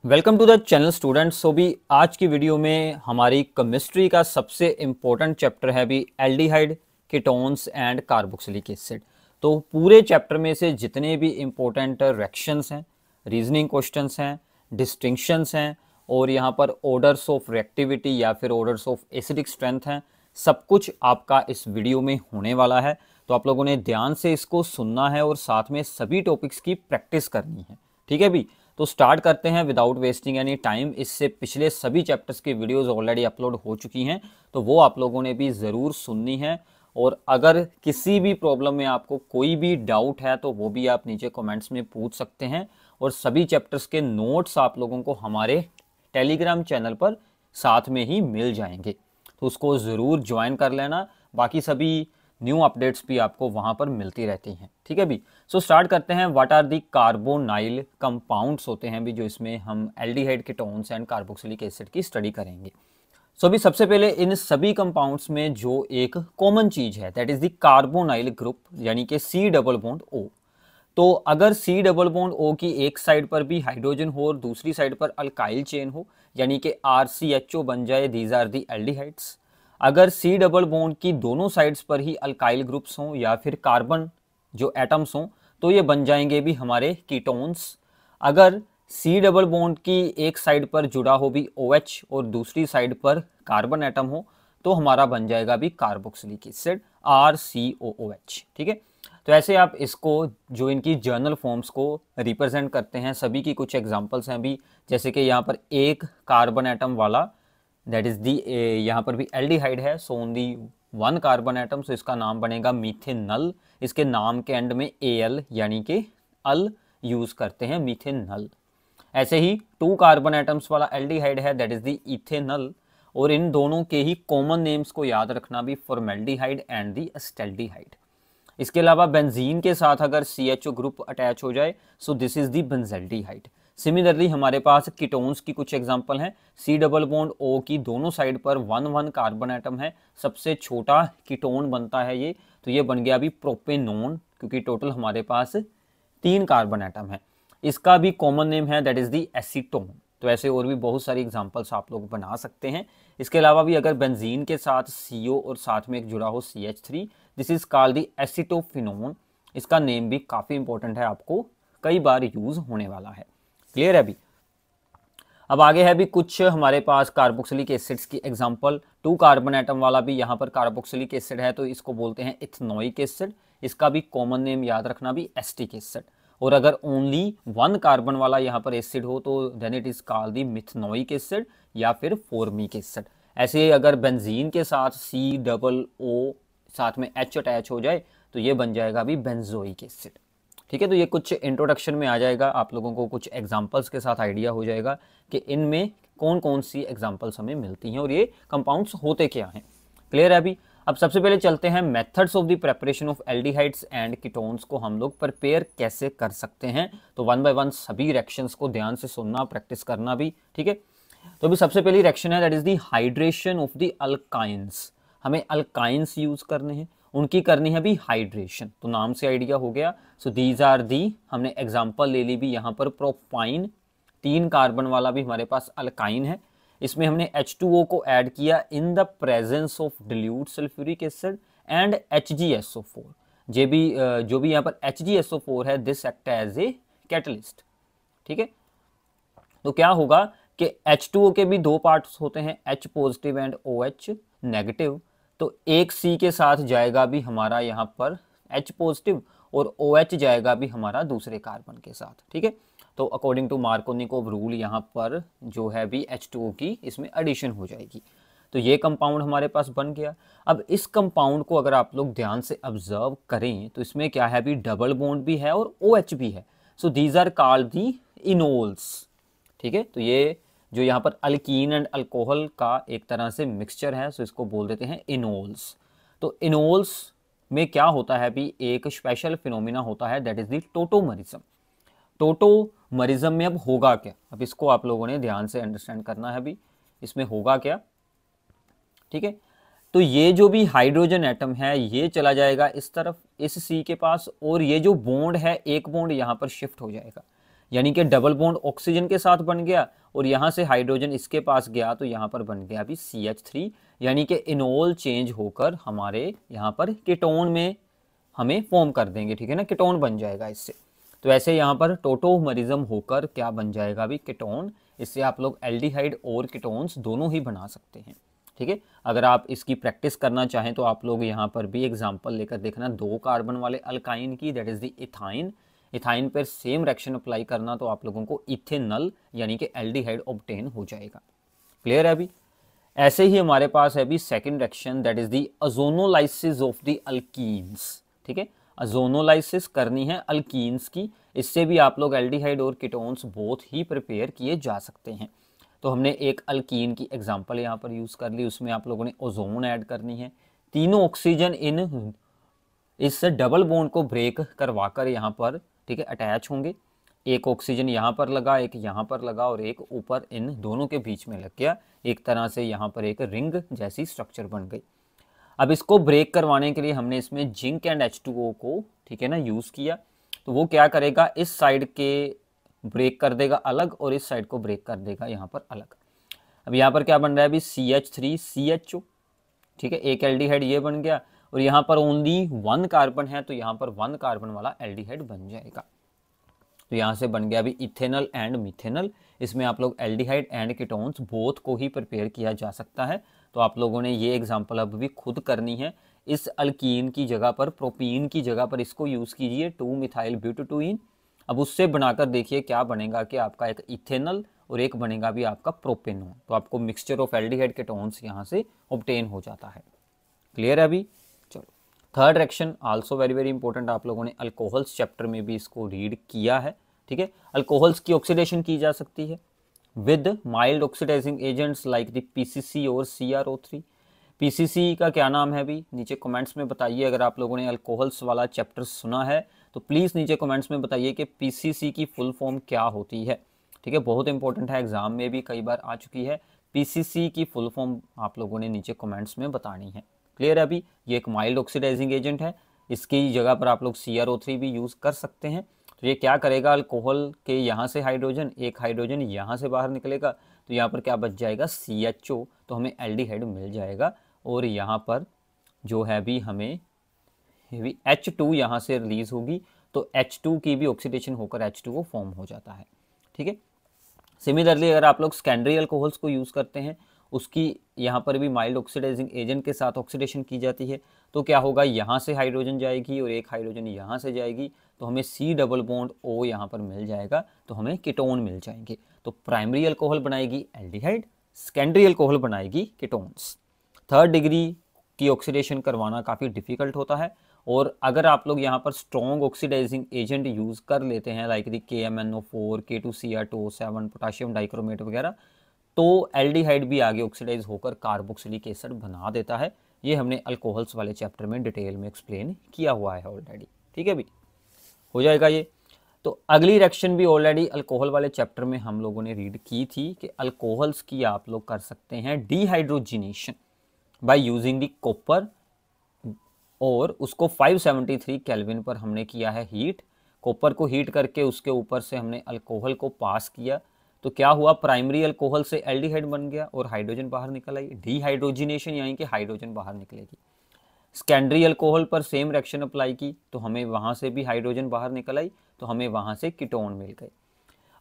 Welcome to the channel students. So भी आज की वीडियो में हमारी केमिस्ट्री का सबसे इम्पोर्टेंट चैप्टर है भी aldehyde, ketones and carboxylic acid. तो पूरे चैप्टर में से जितने भी इम्पोर्टेंट रिएक्शंस हैं, रीजनिंग क्वेश्चंस हैं, डिस्टिंक्शंस हैं और यहाँ पर ऑर्डर्स ऑफ रिएक्टिविटी या फिर ऑर्डर्स ऑफ एसिडिक स्ट्रेंथ हैं, सब कुछ आपका इस वीडियो में होने वाला है। तो आप लोगों ने ध्यान से इसको सुनना है और साथ में सभी टॉपिक्स की प्रैक्टिस करनी है। ठीक है भी, तो स्टार्ट करते हैं विदाउट वेस्टिंग एनी टाइम। इससे पिछले सभी चैप्टर्स की वीडियोस ऑलरेडी अपलोड हो चुकी हैं, तो वो आप लोगों ने भी ज़रूर सुननी है। और अगर किसी भी प्रॉब्लम में आपको कोई भी डाउट है तो वो भी आप नीचे कमेंट्स में पूछ सकते हैं। और सभी चैप्टर्स के नोट्स आप लोगों को हमारे टेलीग्राम चैनल पर साथ में ही मिल जाएंगे, तो उसको ज़रूर ज्वाइन कर लेना। बाकी सभी न्यू अपडेट्स भी आपको वहाँ पर मिलती रहती हैं। ठीक है भी, सो स्टार्ट करते हैं। What are the carbonyl compounds होते हैं भी, जो इसमें हम aldehyde, ketones and carboxylic acid की स्टडी करेंगे। सो भी सबसे पहले इन सभी कंपाउंड्स में जो एक कॉमन चीज है that is the carbonyl group, यानी कि सी डबल बॉन्ड ओ। तो अगर सी डबल बॉन्ड ओ की एक साइड पर भी हाइड्रोजन हो और दूसरी साइड पर अल्काइल चेन हो, यानी कि RCHO बन जाए, दीज आर दी एल्डिहाइड्स। अगर सी डबल बॉन्ड की दोनों साइड्स पर ही अल्काइल ग्रुप्स हों या फिर कार्बन जो एटम्स हों, तो ये बन जाएंगे भी हमारे कीटोन्स। अगर सी डबल बॉन्ड की एक साइड पर जुड़ा हो भी OH और दूसरी साइड पर कार्बन एटम हो, तो हमारा बन जाएगा भी कार्बोक्सिलिक एसिड, RCOOH। ठीक है, तो ऐसे आप इसको जो इनकी जर्नल फॉर्म्स को रिप्रेजेंट करते हैं, सभी की कुछ एग्जांपल्स हैं भी। जैसे कि यहाँ पर एक कार्बन एटम वाला दैट इज दी, यहाँ पर भी एल्डिहाइड है, so only one carbon atom, so इसका नाम बनेगा मीथेनल। इसके नाम के एंड में AL यानी कि अल यूज करते हैं, मीथेनल। ऐसे ही टू कार्बन एटम्स वाला एल्डिहाइड है दैट इज दी इथेनल। और इन दोनों के ही कॉमन नेम्स को याद रखना भी, फॉर्मेल्डिहाइड एंड दी एस्टेल्डिहाइड। इसके अलावा बेंजीन के साथ अगर CHO ग्रुप अटैच हो जाए, सो this is the benzaldehyde. Similarly हमारे पास कीटोन्स की कुछ एग्जांपल हैं। सी डबल बॉन्ड O की दोनों साइड पर 1 कार्बन एटम है, सबसे छोटा कीटोन बनता है ये, तो ये बन गया भी प्रोपेनोन, क्योंकि टोटल हमारे पास 3 कार्बन एटम है। इसका भी कॉमन नेम है दैट इज दी एसीटोन। तो ऐसे और भी बहुत सारी एग्जांपल्स आप लोग बना सकते हैं। इसके अलावा भी अगर बेंजीन के साथ CO और साथ में एक जुड़ा हो CH3, this is called the acetophenone. इसका नेम भी काफ़ी इंपॉर्टेंट है, आपको कई बार यूज होने वाला है। क्लियर है अभी? अब आगे है भी कुछ हमारे पास कार्बोक्सिलिक एसिड्स की एग्जांपल। 2 कार्बन एटम वाला भी यहाँ पर कार्बोक्सिलिक एसिड है, तो इसको बोलते हैं इथेनोइक एसिड। इसका भी कॉमन नेम याद रखना भी, एस्टिक एसिड। और अगर ओनली 1 कार्बन वाला यहाँ पर एसिड हो तो then it is called the methanoic acid या फिर फॉर्मिक एसिड। ऐसे अगर बेंजीन के साथ COO साथ में H अटैच हो जाए तो ये बन जाएगा भी बेंजोइक एसिड। ठीक है, तो ये कुछ इंट्रोडक्शन में आ जाएगा, आप लोगों को कुछ एग्जांपल्स के साथ आइडिया हो जाएगा कि इनमें कौन कौन सी एग्जांपल्स हमें मिलती हैं और ये कंपाउंड्स होते क्या हैं। क्लियर है अभी? अब सबसे पहले चलते हैं methods of the preparation of aldehydes and ketones को हम लोग प्रिपेयर कैसे कर सकते हैं। तो 1 बाय 1 सभी रिएक्शंस को ध्यान से सुनना, प्रैक्टिस करना भी। ठीक है, तो अभी सबसे पहली रिएक्शन है that is the hydration of the alkynes. हमें अल्काइंस यूज करने हैं, उनकी करनी है भी हाइड्रेशन, तो नाम से आइडिया हो गया। सो दीज आर दी, हमने एग्जांपल ले ली भी यहाँ पर प्रोपाइन, 3 कार्बन वाला भी हमारे पास अल्काइन है। इसमें हमने H2O को ऐड किया in the presence of dilute sulphuric acid and HgSO4। जो भी यहाँ पर HgSO4 है, this act as a catalyst. ठीक है, तो क्या होगा कि H2O के भी 2 पार्ट्स होते हैं, H positive and OH negative. तो एक C के साथ जाएगा भी हमारा यहाँ पर H पॉजिटिव और OH जाएगा भी हमारा दूसरे कार्बन के साथ। ठीक है, तो अकॉर्डिंग टू मार्कोनिकोव रूल यहाँ पर जो है भी H2O की इसमें एडिशन हो जाएगी। तो ये कंपाउंड हमारे पास बन गया। अब इस कंपाउंड को अगर आप लोग ध्यान से ऑब्जर्व करें तो इसमें क्या है भी, डबल बॉन्ड भी है और OH भी है। So these are called the enols. ठीक है, तो ये जो यहाँ पर अल्कीन एंड अल्कोहल का एक तरह से मिक्सचर है, सो इसको बोल देते हैं इनोल्स। तो इनोल्स में क्या होता है भी, एक स्पेशल फिनोमिना होता है दैट इज दी टोटोमरिज्म। टोटोमरिज्म में अब होगा क्या, अब इसको आप लोगों ने ध्यान से अंडरस्टैंड करना है भी, इसमें होगा क्या। ठीक है, तो ये जो भी हाइड्रोजन एटम है ये चला जाएगा इस तरफ, इस C के पास, और ये जो बॉन्ड है, एक बॉन्ड यहाँ पर शिफ्ट हो जाएगा। यानी कि डबल बॉन्ड ऑक्सीजन के साथ बन गया और यहाँ से हाइड्रोजन इसके पास गया तो यहाँ पर बन गया अभी CH3, यानी कि इनोल चेंज होकर हमारे यहाँ पर कीटोन में हमें फॉर्म कर देंगे, ठीक है ना, कीटोन बन जाएगा इससे। तो ऐसे यहाँ पर टोटोमरिज्म होकर क्या बन जाएगा अभी कीटोन। इससे आप लोग एल्डिहाइड और कीटोन्स दोनों ही बना सकते हैं, ठीक है। अगर आप इसकी प्रैक्टिस करना चाहें तो आप लोग यहाँ पर भी एग्जांपल लेकर देखना 2 कार्बन वाले अल्काइन की, that is the ethyne. Ethyne पर सेम रिएक्शन अप्लाई करना तो आप लोगों को इथेनल यानी कि एल्डिहाइड ऑब्टेन हो जाएगा। क्लियर है अभी। ऐसे ही हमारे पास है अभी second reaction, that is the ozonolysis of the alkenes, ठीक है। ओजोनोलाइसिस करनी है अल्कीन्स की, इससे भी आप लोग एल्डिहाइड और कीटोन्स बोथ ही प्रिपेयर किए जा सकते हैं। तो हमने एक अल्कीन की एग्जांपल यहाँ पर यूज़ कर ली, उसमें आप लोगों ने ओजोन ऐड करनी है। तीनों ऑक्सीजन इन इस डबल बॉन्ड को ब्रेक करवाकर यहाँ पर, ठीक है, अटैच होंगे। एक ऑक्सीजन यहाँ पर लगा, एक यहाँ पर लगा और एक ऊपर इन दोनों के बीच में लग गया। एक तरह से यहाँ पर एक रिंग जैसी स्ट्रक्चर बन गई। अब इसको ब्रेक करवाने के लिए हमने इसमें जिंक एंड H2O को, ठीक है ना, यूज़ किया। तो वो क्या करेगा, इस साइड के ब्रेक कर देगा अलग और इस साइड को ब्रेक कर देगा यहाँ पर अलग। अब यहाँ पर क्या बन रहा है अभी CH3CHO, ठीक है, एक एल्डिहाइड ये बन गया और यहाँ पर ओनली 1 कार्बन है तो यहाँ पर 1 कार्बन वाला एल्डिहाइड बन जाएगा। तो यहाँ से बन गया अभी इथेनल एंड मिथेनल। इसमें आप लोग एल्डिहाइड एंड कीटोन्स बोथ को ही प्रिपेयर किया जा सकता है। तो आप लोगों ने ये एग्जांपल अब भी खुद करनी है। इस अल्कीन की जगह पर, प्रोपीन की जगह पर इसको यूज़ कीजिए 2-मिथाइल ब्यूटेटुईन। अब उससे बनाकर देखिए क्या बनेगा कि आपका एक इथेनल और एक बनेगा भी आपका प्रोपेनॉन। तो आपको मिक्सचर ऑफ एल्डिहाइड कीटोन्स यहाँ से ऑब्टेन हो जाता है। क्लियर है अभी। चलो third reaction also very very important, आप लोगों ने अल्कोहल्स चैप्टर में भी इसको रीड किया है, ठीक है। अल्कोहल्स की ऑक्सीडेशन की जा सकती है with mild oxidising agents like the PCC और CrO3। PCC का क्या नाम है अभी नीचे कमेंट्स में बताइए। अगर आप लोगों ने अल्कोहल्स वाला चैप्टर सुना है तो प्लीज़ नीचे कमेंट्स में बताइए कि PCC की फुल फॉर्म क्या होती है, ठीक है। बहुत इंपॉर्टेंट है, एग्जाम में भी कई बार आ चुकी है। PCC की फुल फॉर्म आप लोगों ने नीचे कमेंट्स में बतानी है। क्लियर है अभी। ये एक माइल्ड ऑक्सीडाइजिंग एजेंट है, इसकी जगह पर आप लोग CrO3 भी यूज़ कर सकते हैं। तो ये क्या करेगा, अल्कोहल के यहाँ से हाइड्रोजन, एक हाइड्रोजन यहाँ से बाहर निकलेगा तो यहाँ पर क्या बच जाएगा CHO, तो हमें एल्डिहाइड मिल जाएगा। और यहाँ पर जो है भी हमें भी H2 यहाँ से रिलीज होगी तो H2 की भी ऑक्सीडेशन होकर H2O फॉर्म हो जाता है, ठीक है। सिमिलरली अगर आप लोग सेकेंडरी अल्कोहल्स को यूज़ करते हैं, उसकी यहाँ पर भी माइल्ड ऑक्सीडाइजिंग एजेंट के साथ ऑक्सीडेशन की जाती है तो क्या होगा, यहाँ से हाइड्रोजन जाएगी और एक हाइड्रोजन यहाँ से जाएगी तो हमें C डबल बॉन्ड O यहाँ पर मिल जाएगा, तो हमें कीटोन मिल जाएंगे। तो प्राइमरी अल्कोहल बनाएगी एल्डिहाइड, सेकेंडरी अल्कोहल बनाएगी कीटोन्स। थर्ड डिग्री की ऑक्सीडेशन करवाना काफ़ी डिफिकल्ट होता है और अगर आप लोग यहाँ पर स्ट्रॉन्ग ऑक्सीडाइजिंग एजेंट यूज़ कर लेते हैं like the KMnO4, K2Cr2O7, potassium dichromate वगैरह, तो एल्डिहाइड भी आगे ऑक्सीडाइज होकर कार्बोक्सिलिक एसिड बना देता है। ये हमने अल्कोहल्स वाले चैप्टर में डिटेल में एक्सप्लेन किया हुआ है ऑलरेडी, ठीक है भी, हो जाएगा ये। तो अगली रिएक्शन भी ऑलरेडी अल्कोहल वाले चैप्टर में हम लोगों ने रीड की थी कि अल्कोहल्स की आप लोग कर सकते हैं डिहाइड्रोजिनेशन बाय यूजिंग दी कॉपर, और उसको 573 केल्विन पर हमने किया है हीट। कॉपर को हीट करके उसके ऊपर से हमने अल्कोहल को पास किया तो क्या हुआ, प्राइमरी अल्कोहल से एल्डिहाइड बन गया और हाइड्रोजन बाहर निकल आई, डिहाइड्रोजिनेशन यानी कि हाइड्रोजन बाहर निकलेगी। सेकेंडरी अल्कोहल पर सेम रिएक्शन अप्लाई की तो हमें वहाँ से भी हाइड्रोजन बाहर निकल आई, तो हमें वहाँ से कीटोन मिल गए।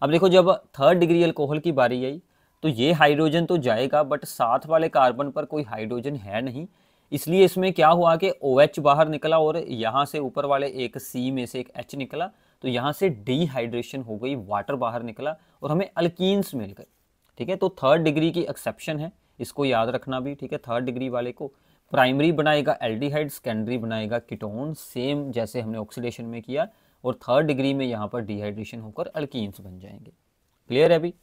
अब देखो जब थर्ड डिग्री अल्कोहल की बारी आई तो ये हाइड्रोजन तो जाएगा बट साथ वाले कार्बन पर कोई हाइड्रोजन है नहीं, इसलिए इसमें क्या हुआ कि OH बाहर निकला और यहाँ से ऊपर वाले एक C में से एक H निकला, तो यहाँ से डिहाइड्रेशन हो गई, वाटर बाहर निकला और हमें अल्कीन्स मिल गए, ठीक है। तो थर्ड डिग्री की एक्सेप्शन है, इसको याद रखना भी, ठीक है। थर्ड डिग्री वाले को प्राइमरी बनाएगा एल्डिहाइड, सेकेंडरी बनाएगा कीटोन, सेम जैसे हमने ऑक्सीडेशन में किया, और थर्ड डिग्री में यहाँ पर डिहाइड्रेशन होकर अल्कीन्स बन जाएंगे। क्लियर है अभी।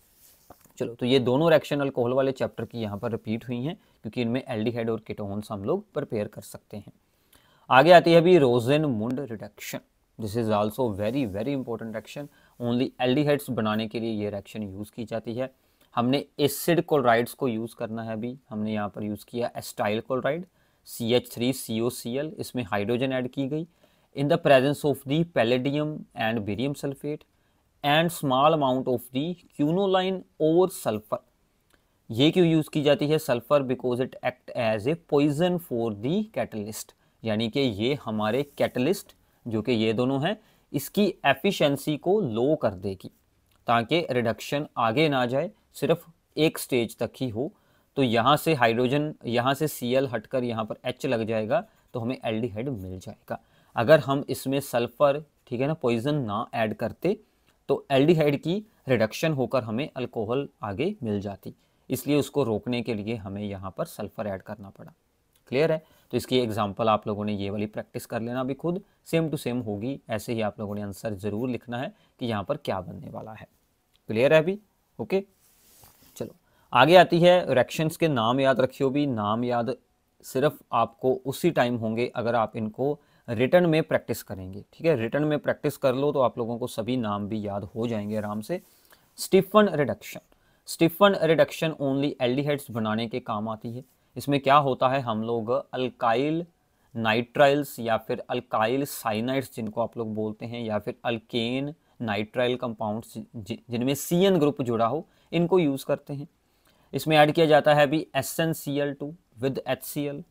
चलो तो ये दोनों रिएक्शन अल्कोहल वाले चैप्टर की यहाँ पर रिपीट हुई हैं क्योंकि इनमें एल्डिहाइड और कीटोन्स हम लोग प्रिपेयर कर सकते हैं। आगे आती है अभी Rosenmund reduction. This is also very very important reaction. Only aldehydes बनाने के लिए ये रिएक्शन यूज़ की जाती है। हमने एसिड क्लोराइड्स को यूज़ करना है अभी। हमने यहाँ पर यूज़ किया एस्टाइल क्लोराइड CH3COCl, इसमें हाइड्रोजन ऐड की गई in the presence of the palladium and barium sulphate. And small amount of the quinoline और सल्फर। ये क्यों यूज की जाती है sulphur? Because it act as a poison for the catalyst, यानी कि ये हमारे कैटलिस्ट जो कि ये दोनों हैं इसकी एफिशिएंसी को लो कर देगी, ताकि रिडक्शन आगे ना जाए, सिर्फ एक स्टेज तक ही हो। तो यहाँ से हाइड्रोजन, यहाँ से Cl हटकर यहाँ पर H लग जाएगा तो हमें एल्डिहाइड मिल जाएगा। अगर हम इसमें सल्फर, ठीक है ना, पॉइजन ना ऐड करते तो एल्डिहाइड की रिडक्शन होकर हमें अल्कोहल आगे मिल जाती, इसलिए उसको रोकने के लिए हमें यहाँ पर सल्फर ऐड करना पड़ा। क्लियर है? तो इसकी एग्जांपल आप लोगों ने ये वाली प्रैक्टिस कर लेना भी खुद, सेम टू सेम होगी, ऐसे ही आप लोगों ने आंसर ज़रूर लिखना है कि यहाँ पर क्या बनने वाला है। क्लियर है अभी? ओके, चलो आगे आती है रिएक्शंस के नाम याद रखियो भी। नाम याद सिर्फ आपको उसी टाइम होंगे अगर आप इनको रिटर्न में प्रैक्टिस करेंगे, ठीक है? रिटर्न में प्रैक्टिस कर लो तो आप लोगों को सभी नाम भी याद हो जाएंगे आराम से। Stephen reduction, Stephen reduction only aldehydes बनाने के काम आती है। इसमें क्या होता है, हम लोग अल्काइल नाइट्राइल्स या फिर अल्काइल साइनाइड्स जिनको आप लोग बोलते हैं, या फिर अल्केन नाइट्राइल कंपाउंड्स जिनमें CN ग्रुप जुड़ा हो, इनको यूज़ करते हैं। इसमें ऐड किया जाता है भी SnCl2 विद HCl।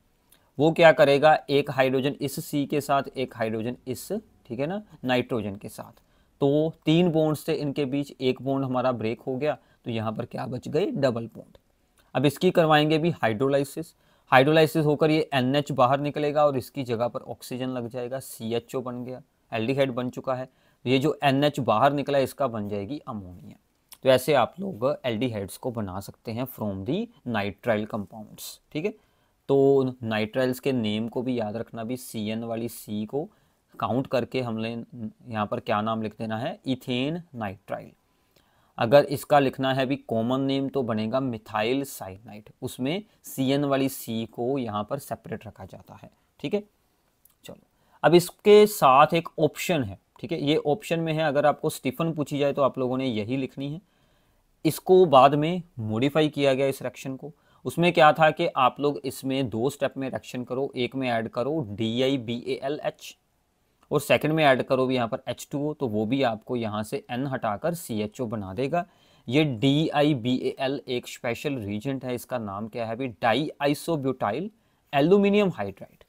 वो क्या करेगा, एक हाइड्रोजन इस C के साथ, एक हाइड्रोजन इस, ठीक है ना, नाइट्रोजन के साथ, तो 3 बॉन्ड्स थे इनके बीच, एक बॉन्ड हमारा ब्रेक हो गया, तो यहाँ पर क्या बच गए, डबल बॉन्ड। अब इसकी करवाएंगे भी हाइड्रोलाइसिस, हाइड्रोलाइसिस होकर ये NH बाहर निकलेगा और इसकी जगह पर ऑक्सीजन लग जाएगा, CHO बन गया, एल्डिहाइड बन चुका है। ये जो NH बाहर निकला इसका बन जाएगी अमोनिया। तो ऐसे आप लोग एल्डिहाइड्स को बना सकते हैं फ्रॉम दी नाइट्राइल कंपाउंड्स, ठीक है? तो नाइट्राइल्स के नेम को भी याद रखना भी, CN वाली C को काउंट करके हमने यहाँ पर क्या नाम लिख देना है, इथेन नाइट्राइल। अगर इसका लिखना है भी कॉमन नेम तो बनेगा मिथाइल साइनाइड, उसमें CN वाली C को यहाँ पर सेपरेट रखा जाता है, ठीक है? चलो अब इसके साथ एक ऑप्शन है, ठीक है? ये ऑप्शन में है, अगर आपको स्टीफन पूछी जाए तो आप लोगों ने यही लिखनी है। इसको बाद में मॉडिफाई किया गया इस रिएक्शन को। उसमें क्या था कि आप लोग इसमें 2 स्टेप में रिएक्शन करो, एक में ऐड करो DiBaLH और सेकंड में ऐड करो भी यहाँ पर H2O, तो वो भी आपको यहाँ से N हटाकर CHO बना देगा। ये DiBaL एक स्पेशल रीजेंट है, इसका नाम क्या है भी, डाई आइसोब्यूटाइल एल्यूमिनियम हाइड्राइड,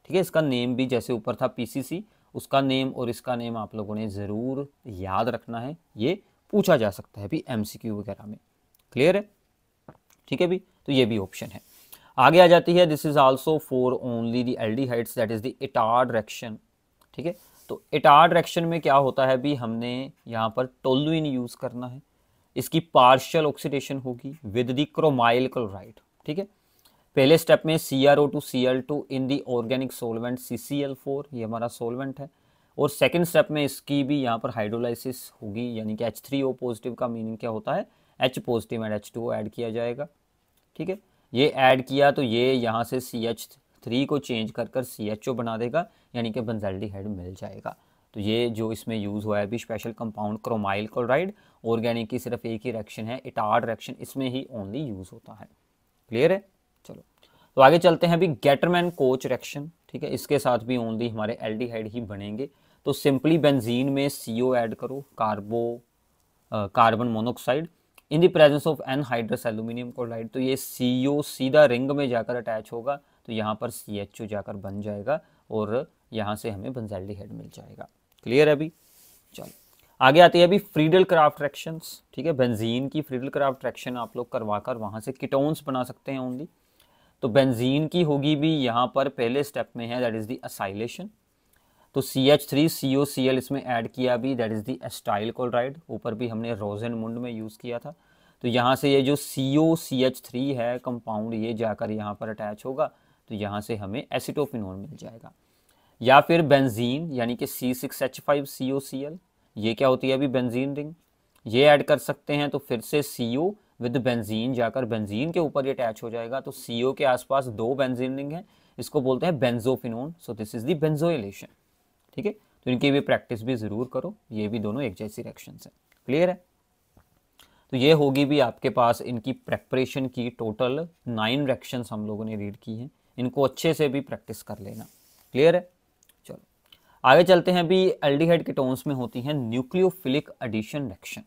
ठीक है? इसका नेम भी जैसे ऊपर था PCC, उसका नेम और इसका नेम आप लोगों ने ज़रूर याद रखना है, ये पूछा जा सकता है भी MCQ वगैरह में। क्लियर है? ठीक है भी, तो ये भी ऑप्शन है। आगे आ जाती है, this is also for only the aldehydes, that is the Etard reaction, ठीक है? तो इटार्ड रिएक्शन में क्या होता है भी, हमने यहाँ पर टोलुइन यूज़ करना है, इसकी पार्शियल ऑक्सीडेशन होगी विद द क्रोमाइल क्लोराइड, ठीक है? पहले स्टेप में CrO2 Cl2 इन दी ऑर्गेनिक सोलवेंट CCl4, ये हमारा सोलवेंट है। और सेकंड स्टेप में इसकी भी यहाँ पर हाइड्रोलाइसिस होगी, यानी कि H3O पॉजिटिव का मीनिंग क्या होता है, H positive and H2O add किया जाएगा, ठीक है? ये ऐड किया तो ये यहाँ से CH3 को चेंज कर CHO बना देगा, यानी कि बेंजल्डिहाइड मिल जाएगा। तो ये जो इसमें यूज़ हुआ है भी special compound chromyl chloride, organic की सिर्फ एक ही रिएक्शन है, इटार्ड रिएक्शन, इसमें ही ओनली यूज़ होता है। क्लियर है? चलो तो आगे चलते हैं भी, गेटरमैन कोच रिएक्शन, ठीक है? इसके साथ भी ओनली हमारे एल्डिहाइड ही बनेंगे। तो सिंपली बेंजीन में CO ऐड करो, carbon monoxide in the presence of anhydrous aluminium chloride, तो ये CO सीधा रिंग में जाकर अटैच होगा, तो यहाँ पर CHO जाकर बन जाएगा और यहाँ से हमें बेंजल्डिहाइड मिल जाएगा। क्लियर है अभी? चलो आगे आती है अभी फ्रीडल क्राफ्ट रिएक्शंस, ठीक है? बेंजीन की फ्रीडल क्राफ्ट रिएक्शन आप लोग करवाकर वहाँ से कीटोन्स बना सकते हैं ओनली। तो बेंजीन की होगी भी यहाँ पर पहले स्टेप में है, दैट इज द असाइलेशन। तो CH3COCl इसमें ऐड किया भी, that is the acetyl chloride, ऊपर भी हमने रोजेनमुंड में यूज़ किया था। तो यहाँ से ये जो COCH3 है कंपाउंड, ये जाकर यहाँ पर अटैच होगा, तो यहाँ से हमें एसिटोफिनोन मिल जाएगा। या फिर बेंजीन यानी कि C6H5COCl, ये क्या होती है अभी, बेंजीन रिंग, ये ऐड कर सकते हैं, तो फिर से CO विद बेंजीन जाकर बेंजीन के ऊपर ये अटैच हो जाएगा। तो CO के आसपास 2 बेंजीन रिंग हैं, इसको बोलते हैं benzophenone, so this is the benzoylation, ठीक है? तो इनकी भी प्रैक्टिस भी ज़रूर करो, ये भी दोनों एक जैसी रिएक्शंस हैं। क्लियर है? तो ये होगी भी आपके पास इनकी प्रेपरेशन की टोटल 9 रिएक्शंस हम लोगों ने रीड की हैं, इनको अच्छे से भी प्रैक्टिस कर लेना। क्लियर है? चलो आगे चलते हैं अभी। एल्डिहाइड कीटोन्स में होती हैं न्यूक्लियोफिलिक एडिशन रिएक्शन।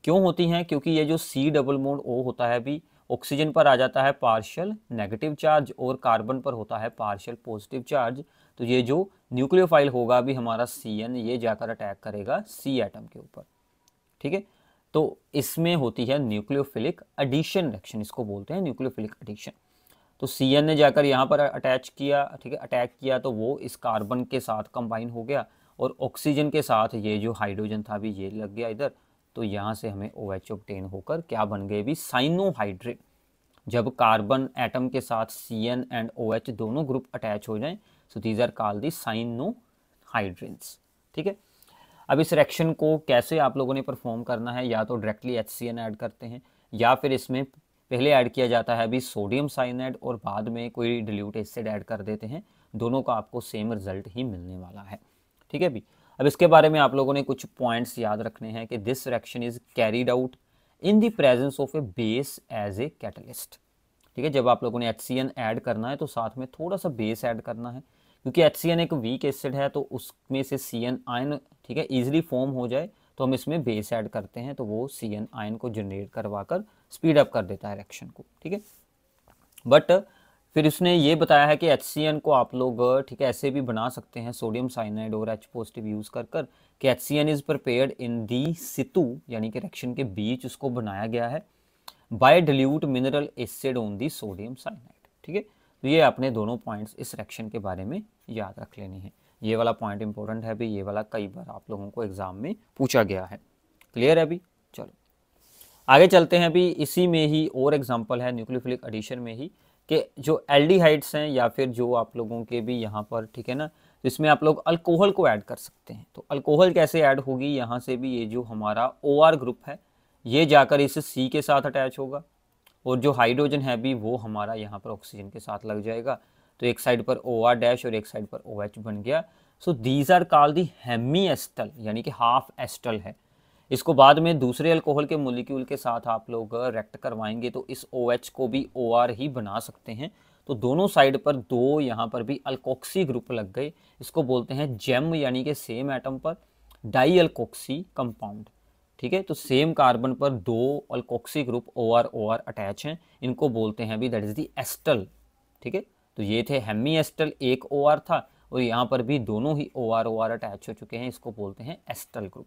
क्यों होती हैं? क्योंकि ये जो C डबल बॉन्ड O होता है अभी, ऑक्सीजन पर आ जाता है पार्शियल नेगेटिव चार्ज और कार्बन पर होता है पार्शियल पॉजिटिव चार्ज। तो ये जो न्यूक्लियोफाइल होगा अभी हमारा CN, ये जाकर अटैक करेगा C एटम के ऊपर, ठीक है। तो इसमें होती है न्यूक्लियोफिलिक एडिशन रिएक्शन, इसको बोलते हैं न्यूक्लियोफिलिक एडिशन। तो CN ने जाकर यहाँ पर अटैच किया, ठीक है, अटैक किया, तो वो इस कार्बन के साथ कंबाइन हो गया और ऑक्सीजन के साथ ये जो हाइड्रोजन था अभी ये लग गया इधर। तो यहाँ से हमें OH ऑब्टेन होकर क्या बन गए भी, साइनोहाइड्रेट। जब कार्बन एटम के साथ CN एंड OH दोनों ग्रुप अटैच हो जाएं, so these are called the cyanohydrates, ठीक है। अब इस रिएक्शन को कैसे आप लोगों ने परफॉर्म करना है, या तो डायरेक्टली HCN ऐड करते हैं या फिर इसमें पहले ऐड किया जाता है अभी सोडियम साइनाइड और बाद में कोई डिल्यूट एसिड ऐड कर देते हैं। दोनों का आपको सेम रिजल्ट ही मिलने वाला है, ठीक है भी। अब इसके बारे में आप लोगों ने कुछ पॉइंट्स याद रखने हैं कि this reaction is carried out in the presence of a base as a catalyst, ठीक है। जब आप लोगों ने HCN ऐड करना है तो साथ में थोड़ा सा बेस ऐड करना है, क्योंकि HCN एक वीक एसिड है तो उसमें से CN आयन, ठीक है, ईजिली फॉर्म हो जाए तो हम इसमें बेस ऐड करते हैं, तो वो CN आयन को जनरेट करवाकर स्पीड अप कर देता है रिएक्शन को, ठीक है। बट फिर उसने ये बताया है कि HCN को आप लोग, ठीक है, ऐसे भी बना सकते हैं सोडियम साइनाइड और H पॉजिटिव यूज़ कर कर कि HCN is prepared in the situ, यानी कि रिएक्शन के बीच उसको बनाया गया है by dilute mineral acid on the sodium cyanide, ठीक है। तो ये अपने दोनों पॉइंट्स इस रिएक्शन के बारे में याद रख लेने हैं। ये वाला पॉइंट इंपॉर्टेंट है भी, ये वाला कई बार आप लोगों को एग्जाम में पूछा गया है। क्लियर है अभी? चलो आगे चलते हैं अभी। इसी में ही और एग्जांपल है न्यूक्लियोफिलिक एडिशन में ही कि जो एल्डिहाइड्स हैं या फिर जो आप लोगों के भी यहाँ पर, ठीक है ना, तो इसमें आप लोग अल्कोहल को ऐड कर सकते हैं। तो अल्कोहल कैसे ऐड होगी? यहाँ से भी ये जो हमारा OR ग्रुप है ये जाकर इस C के साथ अटैच होगा और जो हाइड्रोजन है भी वो हमारा यहाँ पर ऑक्सीजन के साथ लग जाएगा। तो एक साइड पर OR डैश और एक साइड पर OH बन गया। So these are called the hemiacetal, यानी कि हाफ एस्टल है। इसको बाद में दूसरे अल्कोहल के मोलिक्यूल के साथ आप लोग रेक्ट करवाएंगे तो इस OH को भी OR ही बना सकते हैं। तो दोनों साइड पर दो यहाँ पर भी अल्कोक्सी ग्रुप लग गए। इसको बोलते हैं जेम, यानी कि सेम एटम पर डाई अल्कोक्सी कंपाउंड, ठीक है। तो सेम कार्बन पर दो alkoxy group OR OR attach हैं, इनको बोलते हैं भी दैट इज दी एस्टल, ठीक है। तो ये थे हेमी एस्टल, एक OR था और यहाँ पर भी दोनों ही OR OR अटैच हो चुके हैं, इसको बोलते हैं एस्टल ग्रुप,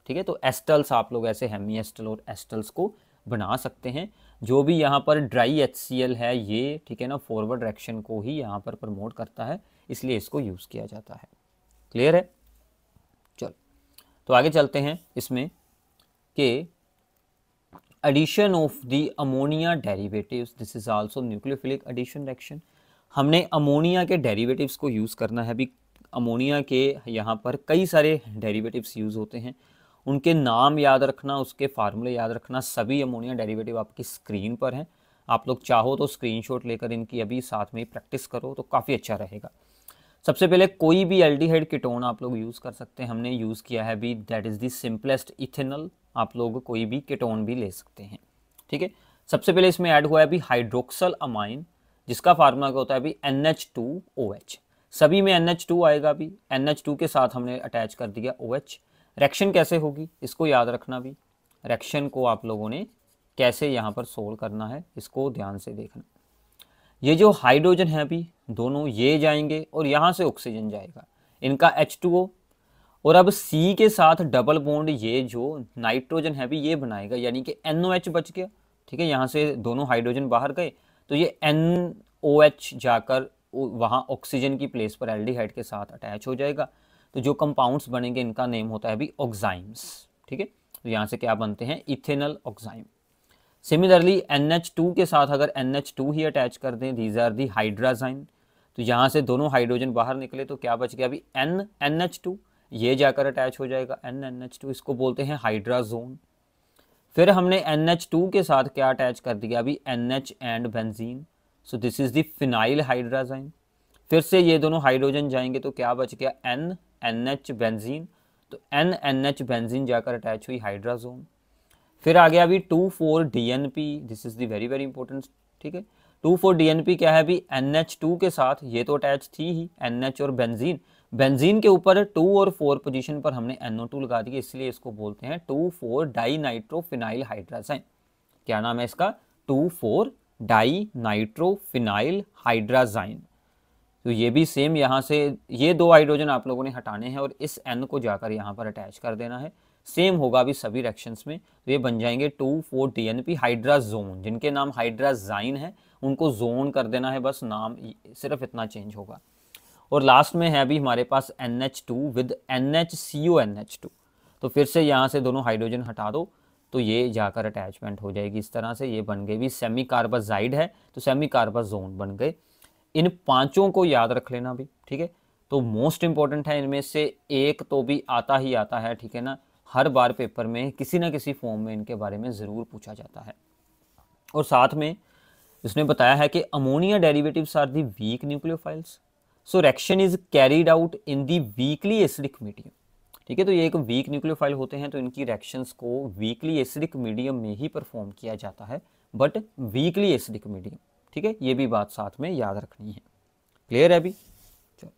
ठीक है। तो एस्टल्स आप लोग ऐसे हेमी एस्टल और एस्टल्स को बना सकते हैं। जो भी यहाँ पर ड्राई HCl है ये, ठीक है ना, फॉरवर्ड रिएक्शन को ही यहाँ पर प्रमोट करता है, इसलिए इसको यूज़ किया जाता है। क्लियर है? चलो तो आगे चलते हैं इसमें कि addition of the ammonia derivatives, this is also nucleophilic addition reaction. हमने अमोनिया के डेरिवेटिव्स को यूज़ करना है। अभी अमोनिया के यहाँ पर कई सारे डेरिवेटिव्स यूज़ होते हैं, उनके नाम याद रखना, उसके फार्मूले याद रखना। सभी अमोनिया डेरिवेटिव आपकी स्क्रीन पर हैं, आप लोग चाहो तो स्क्रीनशॉट लेकर इनकी अभी साथ में प्रैक्टिस करो तो काफ़ी अच्छा रहेगा। सबसे पहले कोई भी एल्डिहाइड कीटोन आप लोग यूज़ कर सकते हैं। हमने यूज़ किया है भी that is the simplest ethanol. आप लोग कोई भी कीटोन भी ले सकते हैं, ठीक है। सबसे पहले इसमें ऐड हुआ है भी हाइड्रोक्सल अमाइन, जिसका फार्मूला क्या होता है भी NH2OH। सभी में NH2 आएगा भी, NH2 के साथ हमने अटैच कर दिया OH। रिएक्शन कैसे होगी इसको याद रखना भी। रिएक्शन को आप लोगों ने कैसे यहाँ पर सोल्व करना है इसको ध्यान से देखना। ये जो हाइड्रोजन है अभी दोनों ये जाएंगे और यहाँ से ऑक्सीजन जाएगा, इनका H2O, और अब C के साथ डबल बॉन्ड ये जो नाइट्रोजन है भी ये बनाएगा, यानी कि NOH बच गया, ठीक है। यहाँ से दोनों हाइड्रोजन बाहर गए तो ये NOH जाकर वहाँ ऑक्सीजन की प्लेस पर एल्डिहाइड के साथ अटैच हो जाएगा। तो जो कंपाउंड्स बनेंगे इनका नेम होता है भी ऑक्साइम्स, ठीक है। तो यहाँ से क्या बनते हैं? Ethanal oxime. सिमिलरली NH2 के साथ अगर NH2 ही अटैच कर दें, दीज आर दी हाइड्राजाइन। तो यहाँ से दोनों हाइड्रोजन बाहर निकले तो क्या बच गया अभी? NH2, ये जाकर अटैच हो जाएगा NH2, इसको बोलते हैं हाइड्राजोन। फिर हमने NH2 के साथ क्या अटैच कर दिया अभी? NH and benzene, so this is the phenyl hydrazine. फिर से ये दोनों हाइड्रोजन जाएंगे तो क्या बच गया? NH बेंजीन, तो NH बेंजीन जाकर अटैच हुई हाइड्राजोन। फिर आ गया अभी 2,4-DNP, this is the very very important, ठीक है। 2,4-DNP क्या है अभी? NH2 के साथ, ये तो अटैच थी ही NH और बेंजीन, बेंजीन के ऊपर 2 और 4 पोजीशन पर हमने NO2 लगा दिया, इसलिए इसको बोलते हैं 2,4 डाइनाइट्रोफिनाइल हाइड्राजाइन। क्या नाम है इसका? 2,4 डाइनाइट्रोफिनाइल हाइड्राजाइन। तो ये भी सेम, यहाँ से ये 2 हाइड्रोजन आप लोगों ने हटाने हैं और इस N को जाकर यहाँ पर अटैच कर देना है। सेम होगा भी सभी रिएक्शंस में, तो ये बन जाएंगे 2,4 DNP हाइड्राजोन। जिनके नाम हाइड्राजाइन है उनको जोन कर देना है, बस नाम सिर्फ इतना चेंज होगा। और लास्ट में है अभी हमारे पास NH2 विद NHCONH2। तो फिर से यहाँ से दोनों हाइड्रोजन हटा दो तो ये जाकर अटैचमेंट हो जाएगी इस तरह से, ये बन गए भी सेमी कार्बाजाइड है तो सेमी कार्बाजोन बन गए। इन 5 को याद रख लेना भी, ठीक है। तो मोस्ट इंपॉर्टेंट है, इनमें से एक तो भी आता ही आता है, ठीक है ना। हर बार पेपर में किसी ना किसी फॉर्म में इनके बारे में ज़रूर पूछा जाता है। और साथ में इसने बताया है कि ammonia derivatives are the weak nucleophiles, so reaction is carried out in the weakly acidic medium, ठीक है। तो ये एक वीक न्यूक्लियोफाइल होते हैं तो इनकी रिएक्शंस को वीकली एसिडिक मीडियम में ही परफॉर्म किया जाता है, बट वीकली एसिडिक मीडियम, ठीक है। ये भी बात साथ में याद रखनी है। क्लियर है अभी? चलो,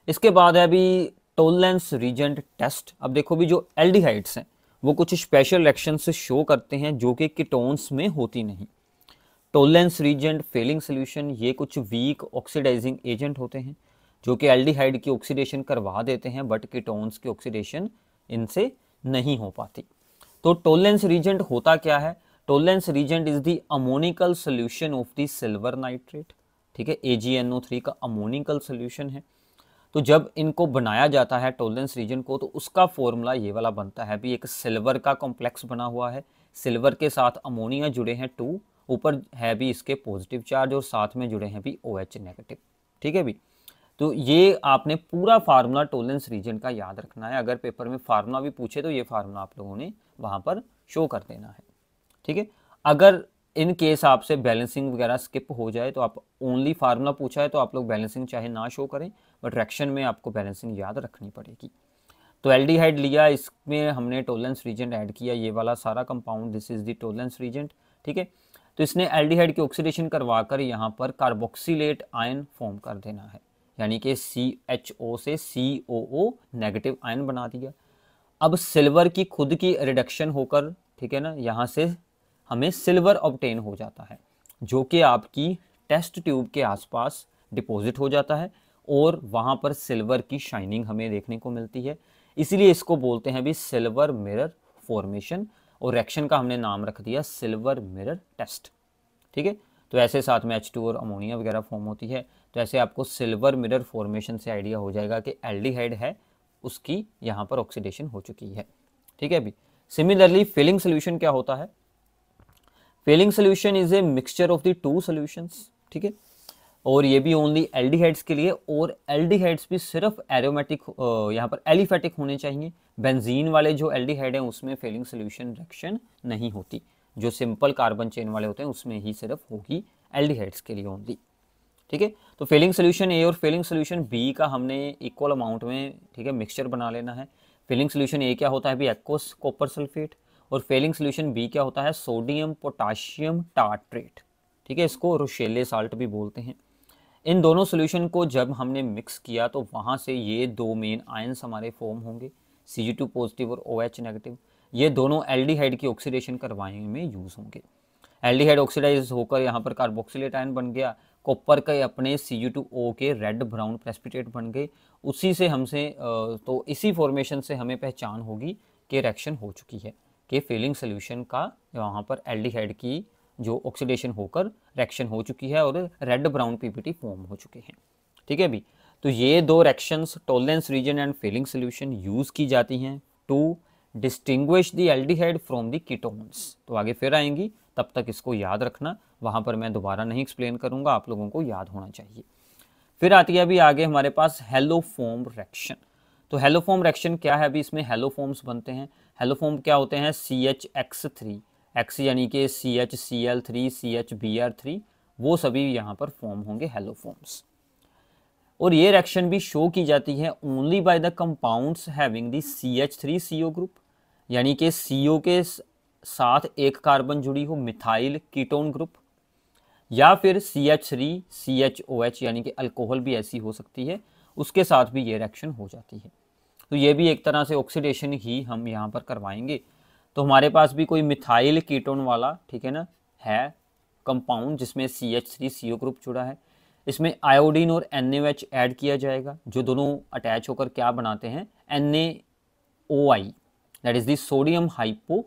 इसके बाद है अभी टॉलरेंस रीजेंट टेस्ट। अब देखो भी जो एल्डिहाइड्स हैं वो कुछ स्पेशल रिएक्शंस शो करते हैं जो कि कीटोन्स में होती नहीं। टॉलरेंस रीजेंट, फेलिंग सोल्यूशन, ये कुछ वीक ऑक्सीडाइजिंग एजेंट होते हैं जो कि एल्डिहाइड की ऑक्सीडेशन करवा देते हैं, बट कीटोन्स की ऑक्सीडेशन इनसे नहीं हो पाती। तो टॉलरेंस रीजेंट होता क्या है? Tollens reagent is the ammoniacal solution of the silver nitrate, ठीक है। AgNO3 का अमोनिकल सोल्यूशन है। तो जब इनको बनाया जाता है टॉलरेंस रीजेंट को, तो उसका फॉर्मूला ये वाला बनता है भी, एक सिल्वर का कॉम्प्लेक्स बना हुआ है, सिल्वर के साथ अमोनिया जुड़े हैं 2, ऊपर है भी इसके पॉजिटिव चार्ज और साथ में जुड़े हैं भी OH नेगेटिव, ठीक है भी। तो ये आपने पूरा फार्मूला टॉलरेंस रीजेंट का याद रखना है। अगर पेपर में फार्मूला भी पूछे तो ये फार्मूला आप लोगों ने वहाँ पर शो कर देना है, ठीक है। अगर इन केस आपसे बैलेंसिंग वगैरह स्किप हो जाए तो आप ओनली फार्मूला पूछा है तो आप लोग बैलेंसिंग चाहे ना शो करें, बट रिएक्शन में आपको बैलेंसिंग याद रखनी पड़ेगी। तो एल्डिहाइड लिया, इसमें हमने टॉलरेंस रीजेंट ऐड किया, ये वाला सारा compound, this is the Tollens reagent, ठीक है। तो इसने एल्डिहाइड की ऑक्सीडेशन करवाकर यहाँ पर कार्बोक्सिलेट आयन फॉर्म कर देना है, यानी कि CHO से COO नेगेटिव आयन बना दिया। अब सिल्वर की खुद की रिडक्शन होकर, ठीक है ना, यहाँ से हमें सिल्वर ऑब्टेन हो जाता है जो कि आपकी टेस्ट ट्यूब के आसपास डिपॉजिट हो जाता है और वहाँ पर सिल्वर की शाइनिंग हमें देखने को मिलती है। इसीलिए इसको बोलते हैं भी सिल्वर मिरर फॉर्मेशन, और रिएक्शन का हमने नाम रख दिया सिल्वर मिरर टेस्ट, ठीक है। तो ऐसे साथ में H2 और अमोनिया वगैरह फॉर्म होती है। तो ऐसे आपको सिल्वर मिरर फॉर्मेशन से आइडिया हो जाएगा कि एल्डिहाइड है, उसकी यहाँ पर ऑक्सीडेशन हो चुकी है, ठीक है अभी। सिमिलरली फेलिंग सोल्यूशन क्या होता है? Fehling solution is a mixture of the 2 solutions, ठीक है। और ये भी ओनली एल्डिहाइड्स के लिए, और एल्डिहाइड्स भी सिर्फ एरोमेटिक यहाँ पर एलिफेटिक होने चाहिए। बेंजीन वाले जो एल्डिहाइड हैं उसमें फेलिंग सोल्यूशन रिएक्शन नहीं होती, जो सिंपल कार्बन चेन वाले होते हैं उसमें ही सिर्फ होगी एल्डिहाइड्स के लिए ओनली, ठीक है। तो फेलिंग सोल्यूशन A और फेलिंग सोल्यूशन B का हमने इक्वल अमाउंट में, ठीक है, मिक्सचर बना लेना है। फेलिंग सोल्यूशन A क्या होता है भी एक्वस कॉपर सल्फेट, और फेलिंग सोल्यूशन B क्या होता है सोडियम पोटाशियम टार्ट्रेट, ठीक है। इसको रोशेले साल्ट भी बोलते हैं। इन दोनों सोल्यूशन को जब हमने मिक्स किया तो वहाँ से ये 2 मेन आयंस हमारे फॉर्म होंगे, Cg2 पॉजिटिव और OH नेगेटिव। ये दोनों एल्डिहाइड की ऑक्सीडेशन करवाने में यूज़ होंगे। एल्डिहाइड ऑक्सीडाइज होकर यहाँ पर कार्बोक्सिलेट आयन बन गया, कॉपर के अपने Cu2O के रेड ब्राउन प्रेसिपिटेट बन गए। उसी से हमसे तो इसी फॉर्मेशन से हमें पहचान होगी कि रिएक्शन हो चुकी है, कि फेलिंग सोल्यूशन का यहाँ पर एल्डिहाइड की जो ऑक्सीडेशन होकर रिएक्शन हो चुकी है और रेड ब्राउन पीपीटी फॉर्म हो चुके हैं, ठीक है अभी। तो ये 2 reactions Tollens reagent and Fehling solution use की जाती हैं to distinguish the aldehyde from the ketones. तो आगे फिर आएंगी, तब तक इसको याद रखना, वहाँ पर मैं दोबारा नहीं एक्सप्लेन करूँगा, आप लोगों को याद होना चाहिए। फिर आती है अभी आगे हमारे पास हेलोफॉर्म रिएक्शन। तो हेलोफॉर्म रिएक्शन क्या है? अभी इसमें हेलोफॉर्म्स बनते हैं। हेलोफॉर्म क्या होते हैं? CHX3, X यानी कि CHCl3 CHBr3, वो सभी यहाँ पर फॉर्म होंगे हेलोफॉर्म्स। और ये रिएक्शन भी शो की जाती है only by the compounds having the CH3CO group, यानी कि CO के साथ एक कार्बन जुड़ी हो मिथाइल कीटोन ग्रुप, या फिर CH3CHOH यानी कि अल्कोहल भी ऐसी हो सकती है, उसके साथ भी ये रिएक्शन हो जाती है। तो ये भी एक तरह से ऑक्सीडेशन ही हम यहाँ पर करवाएंगे। तो हमारे पास भी कोई मिथाइल कीटोन वाला, ठीक है ना, है कंपाउंड जिसमें CH3CO ग्रुप जुड़ा है। इसमें आयोडीन और NaOH ऐड किया जाएगा, जो दोनों अटैच होकर क्या बनाते हैं, NaOI, that is the sodium hypo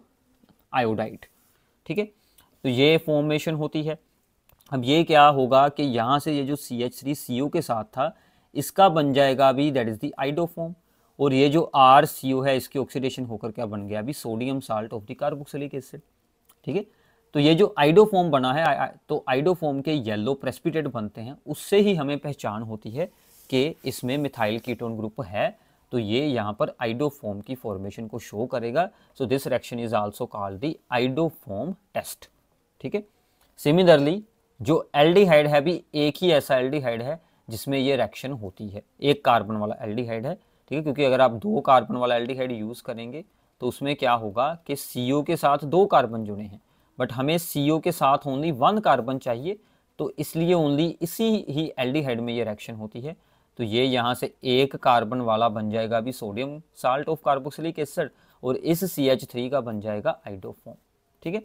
iodide. ठीक है, तो ये फॉर्मेशन होती है। अब ये क्या होगा कि यहाँ से ये जो CH3CO के साथ था इसका बन जाएगा अभी दैट इज द आइडोफॉर्म, और ये जो RCO है इसकी ऑक्सीडेशन होकर क्या बन गया अभी sodium salt of the carboxylic acid. ठीक है, तो ये जो आइडोफॉर्म बना है, तो आइडोफॉर्म के येलो प्रेसिपिटेट बनते हैं, उससे ही हमें पहचान होती है कि इसमें मिथाइल कीटोन ग्रुप है। तो ये यहाँ पर आइडोफॉर्म की फॉर्मेशन को शो करेगा। So this reaction is also called the iodoform test. ठीक है, सिमिलरली जो एल्डिहाइड है भी एक ही ऐसा एल्डिहाइड है जिसमें ये रिएक्शन होती है, एक कार्बन वाला एल्डिहाइड है। ठीक है, क्योंकि अगर आप 2 कार्बन वाला एल्डिहाइड यूज करेंगे तो उसमें क्या होगा कि CO के साथ 2 कार्बन जुड़े हैं, बट हमें CO के साथ ओनली 1 कार्बन चाहिए, तो इसलिए ओनली इसी ही एल्डिहाइड में ये रिएक्शन होती है। तो ये यहाँ से 1 कार्बन वाला बन जाएगा अभी sodium salt of carboxylic acid, और इस CH3 का बन जाएगा आइडोफॉर्म। ठीक है,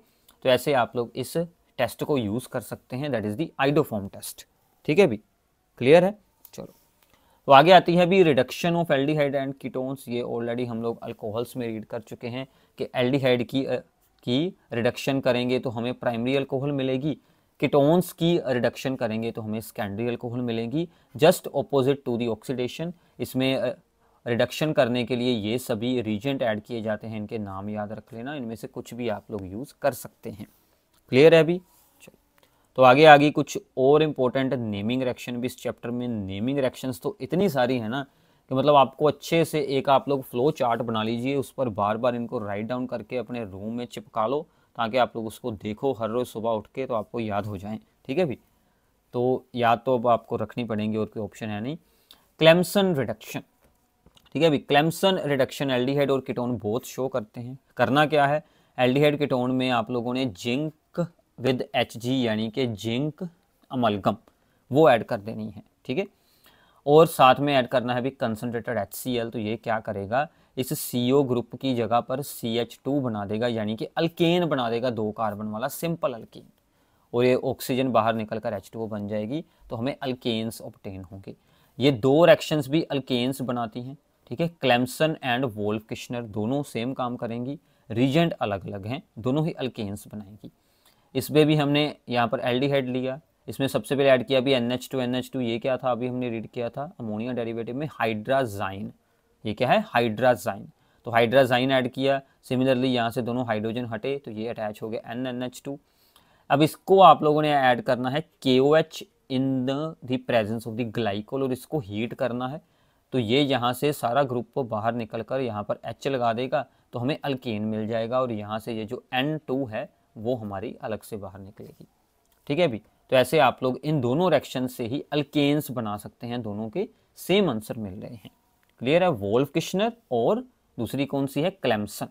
तो ऐसे आप लोग इस टेस्ट को यूज कर सकते हैं, that is the iodoform test. ठीक है, भी क्लियर है। चलो, तो आगे आती है अभी reduction of aldehyde and ketones. ये ऑलरेडी हम लोग अल्कोहल्स में रीड कर चुके हैं कि एल्डिहाइड की रिडक्शन करेंगे तो हमें प्राइमरी अल्कोहल मिलेगी, कीटोन्स की रिडक्शन करेंगे तो हमें सेकेंडरी अल्कोहल मिलेगी, just opposite to the oxidation. इसमें रिडक्शन करने के लिए ये सभी रीजेंट ऐड किए जाते हैं, इनके नाम याद रख लेना, इनमें से कुछ भी आप लोग यूज़ कर सकते हैं। क्लियर है अभी। चलो, तो आगे कुछ और इम्पोर्टेंट नेमिंग रिएक्शन भी इस चैप्टर में। नेमिंग रिएक्शंस तो इतनी सारी है ना कि मतलब आपको अच्छे से एक आप लोग फ्लो चार्ट बना लीजिए, उस पर बार बार इनको राइट डाउन करके अपने रूम में चिपका लो, ताकि आप लोग उसको देखो हर रोज़ सुबह उठ के तो आपको याद हो जाएं। ठीक है भी, तो याद तो अब आपको रखनी पड़ेंगी और कोई ऑप्शन है नहीं। क्लेम्सन रिडक्शन, ठीक है भी, क्लेम्सन रिडक्शन एल्डिहाइड और कीटोन बोथ शो करते हैं। करना क्या है, एल्डिहाइड कीटोन में आप लोगों ने जिंक विद Hg यानी कि जिंक अमलगम वो ऐड कर देनी है। ठीक है, और साथ में ऐड करना है भी कंसनट्रेटेड HCl। तो ये क्या करेगा, इस CO ग्रुप की जगह पर CH2 बना देगा, यानी कि अल्केन बना देगा, 2 कार्बन वाला सिंपल अल्केन, और ये ऑक्सीजन बाहर निकलकर H2O बन जाएगी, तो हमें अल्केन्स ऑब्टेन होंगे। ये 2 रिएक्शंस भी अल्केन्स बनाती हैं। ठीक है, क्लेम्सन एंड वोल्फ किश्नर दोनों सेम काम करेंगी, रीजेंट अलग अलग हैं, दोनों ही अल्केन्स बनाएंगी। इसमें भी हमने यहाँ पर एल्डिहाइड लिया, इसमें सबसे पहले ऐड किया अभी NH2। ये क्या था, अभी हमने रीड किया था अमोनिया डेरिवेटिव में हाइड्राजाइन। ये क्या है, हाइड्राजाइन। तो हाइड्राजाइन ऐड किया, सिमिलरली यहाँ से दोनों हाइड्रोजन हटे तो ये अटैच हो गया NH2। अब इसको आप लोगों ने ऐड करना है KOH in the presence of the glycol, और इसको हीट करना है। तो ये यहाँ से सारा ग्रुप बाहर निकल कर यहाँ पर H लगा देगा, तो हमें अल्केन मिल जाएगा, और यहाँ से ये जो N2 है वो हमारी अलग से बाहर निकलेगी। ठीक है भी, तो ऐसे आप लोग इन दोनों रिएक्शन से ही अल्केन्स बना सकते हैं, दोनों के सेम आंसर मिल रहे हैं। क्लियर है, वोल्फ किश्नर और दूसरी कौन सी है, क्लेम्सन।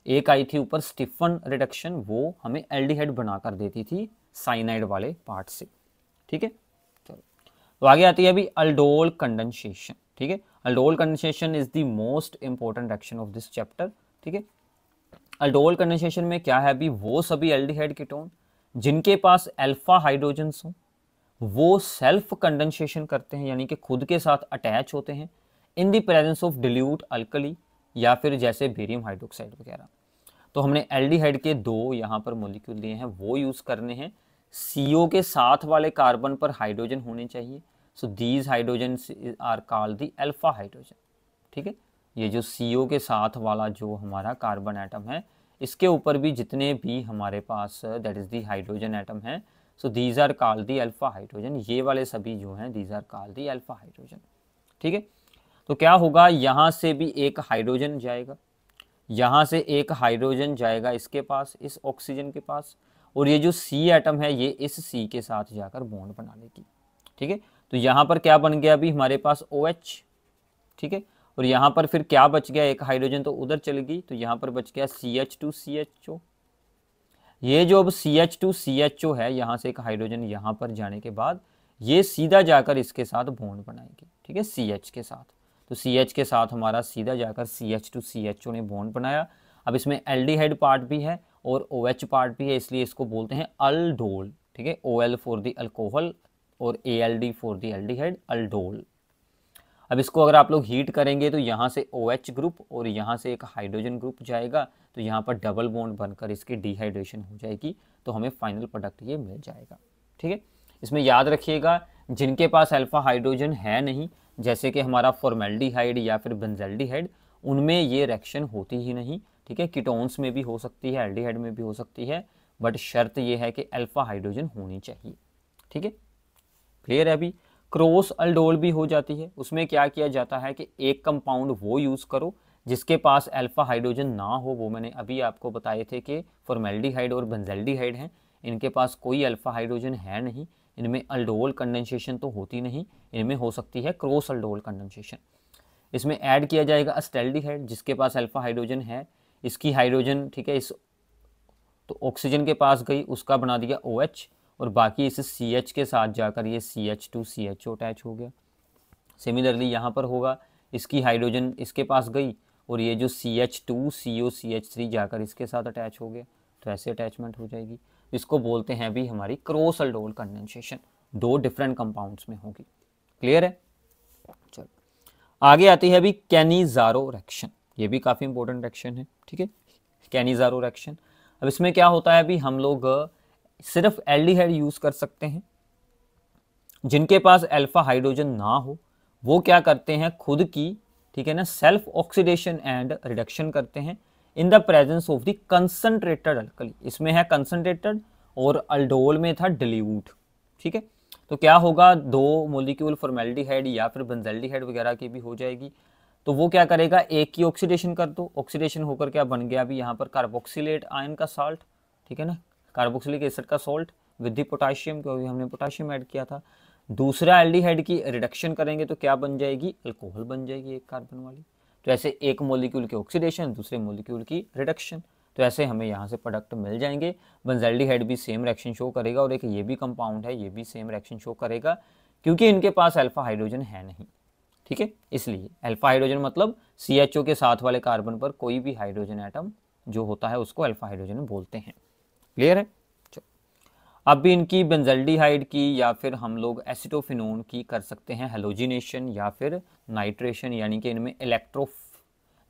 एक आई थी ऊपर स्टीफन रिडक्शन, वो हमें एल्डिहाइड बनाकर देती थी साइनाइड वाले पार्ट से। ठीक है, चलो, तो आगे आती है अभी अल्डोल कंडेंसेशन। ठीक है, aldol condensation is the most important reaction of this chapter. ठीक है, अल्डोल कंडेंसेशन में क्या है अभी, वो सभी एल्डिहाइड कीटोन जिनके पास अल्फा हाइड्रोजन्स हो वो सेल्फ कंडेंसेशन करते हैं, यानी कि खुद के साथ अटैच होते हैं इन the presence of dilute alkali, या फिर जैसे बेरियम हाइड्रोक्साइड वगैरह। तो हमने एल्डिहाइड के 2 यहाँ पर मोलिक्यूल लिए हैं, वो यूज करने हैं। CO के साथ वाले कार्बन पर हाइड्रोजन होने चाहिए, so these hydrogen are called the alpha hydrogen. ठीक है, ये जो CO के साथ वाला जो हमारा कार्बन एटम है, इसके ऊपर भी जितने भी हमारे पास that is the hydrogen atom है, so these are called the alpha hydrogen. ये वाले सभी जो हैं these are called the alpha hydrogen. ठीक है, तो क्या होगा, यहाँ से भी एक हाइड्रोजन जाएगा, यहाँ से एक हाइड्रोजन जाएगा इसके पास, इस ऑक्सीजन के पास, और ये जो C एटम है ये इस C के साथ जाकर बॉन्ड बना लेगी। ठीक है, तो यहाँ पर क्या बन गया अभी हमारे पास OH। ठीक है, और यहाँ पर फिर क्या बच गया, एक हाइड्रोजन तो उधर चल गई, तो यहाँ पर बच गया CH2CHO। ये जो अब CH2CHO है, यहाँ से एक हाइड्रोजन यहाँ पर जाने के बाद ये सीधा जाकर इसके साथ बॉन्ड बनाएगी। ठीक है, CH के साथ। तो CH के साथ हमारा सीधा जाकर CH टू CHO ने बॉन्ड बनाया। अब इसमें एल्डिहाइड पार्ट भी है और OH पार्ट भी है, इसलिए इसको बोलते हैं अल्डोल, ठीक है। OL फॉर द अल्कोहल और ALD for the aldehyde, aldol. अब इसको अगर आप लोग हीट करेंगे तो यहाँ से OH ग्रुप और यहाँ से एक हाइड्रोजन ग्रुप जाएगा, तो यहाँ पर डबल बॉन्ड बनकर इसकी डिहाइड्रेशन हो जाएगी, तो हमें फाइनल प्रोडक्ट ये मिल जाएगा, ठीक है। इसमें याद रखिएगा जिनके पास अल्फा हाइड्रोजन है नहीं, जैसे कि हमारा फॉर्मेल्डिहाइड या फिर बेंजल्डिहाइड, उनमें ये रिएक्शन होती ही नहीं, ठीक है। कीटोन्स में भी हो सकती है, एल्डिहाइड में भी हो सकती है, बट शर्त ये है कि अल्फा हाइड्रोजन होनी चाहिए, ठीक है। क्लियर है अभी। क्रॉस अल्डोल भी हो जाती है, उसमें क्या किया जाता है कि एक कंपाउंड वो यूज़ करो जिसके पास अल्फा हाइड्रोजन ना हो। वो मैंने अभी आपको बताए थे कि फॉर्मेल्डिहाइड और बेंजल्डिहाइड हैं, इनके पास कोई अल्फा हाइड्रोजन है नहीं, इनमें अल्डोल कंडेंसेशन तो होती नहीं, इनमें हो सकती है क्रॉस अल्डोल कंडेंसेशन। इसमें ऐड किया जाएगा अस्टेल्डिहाइड जिसके पास अल्फा हाइड्रोजन है, इसकी हाइड्रोजन, ठीक है, इस तो ऑक्सीजन के पास गई, उसका बना दिया OH और बाकी इस CH के साथ जाकर ये CH टू CHO अटैच हो गया। सिमिलरली यहाँ पर होगा, इसकी हाइड्रोजन इसके पास गई और ये जो CH2CO CH3 जाकर इसके साथ अटैच हो गया, तो ऐसे अटैचमेंट हो जाएगी। इसको बोलते हैं भी हमारी क्रॉस अल्डोल कंडेंसेशन, दो डिफरेंट कंपाउंड्स में होगी। क्लियर है। चलो आगे आती है अभी कैनिजारो रिएक्शन, ये भी काफ़ी इंपॉर्टेंट रिएक्शन है, ठीक है, कैनिजारो रिएक्शन। अब इसमें क्या होता है, अभी हम लोग सिर्फ एल्डिहाइड यूज कर सकते हैं। जिनके पास अल्फा हाइड्रोजन ना हो वो क्या करते हैं, खुद की, ठीक है ना, सेल्फ ऑक्सीडेशन एंड रिडक्शन करते हैं इन the presence of the concentrated alkali. इसमें है कंसंट्रेटेड और अल्डोल में था डिल्यूट, ठीक है। तो क्या होगा, दो मोलिक्यूल फॉर्मेल्डिहाइड या फिर बेंजल्डिहाइड वगैरह की भी हो जाएगी, तो वो क्या करेगा, एक की ऑक्सीडेशन कर दो, ऑक्सीडेशन होकर क्या बन गया, अभी यहाँ पर कार्बोक्सिलेट आयन का साल्ट, ठीक है ना, कार्बोक्सिलिक एसिड का सॉल्ट विद पोटाशियम, क्योंकि हमने पोटाशियम ऐड किया था। दूसरा एल्डिहाइड की रिडक्शन करेंगे तो क्या बन जाएगी, अल्कोहल बन जाएगी एक कार्बन वाली। तो ऐसे एक मोलिक्यूल की ऑक्सीडेशन, दूसरे मोलिक्यूल की रिडक्शन, तो ऐसे हमें यहाँ से प्रोडक्ट मिल जाएंगे। बेंजल्डिहाइड भी सेम रिएक्शन शो करेगा और एक ये भी कंपाउंड है, ये भी सेम रिएक्शन शो करेगा, क्योंकि इनके पास अल्फा हाइड्रोजन है नहीं, ठीक है। इसलिए अल्फा हाइड्रोजन मतलब CHO के साथ वाले कार्बन पर कोई भी हाइड्रोजन एटम जो होता है उसको अल्फा हाइड्रोजन बोलते हैं। क्लियर है। अब भी इनकी बेंजल्डिहाइड की या फिर हम लोग एसिटोफिनोन की कर सकते हैं हेलोजिनेशन या फिर नाइट्रेशन, यानी कि इनमें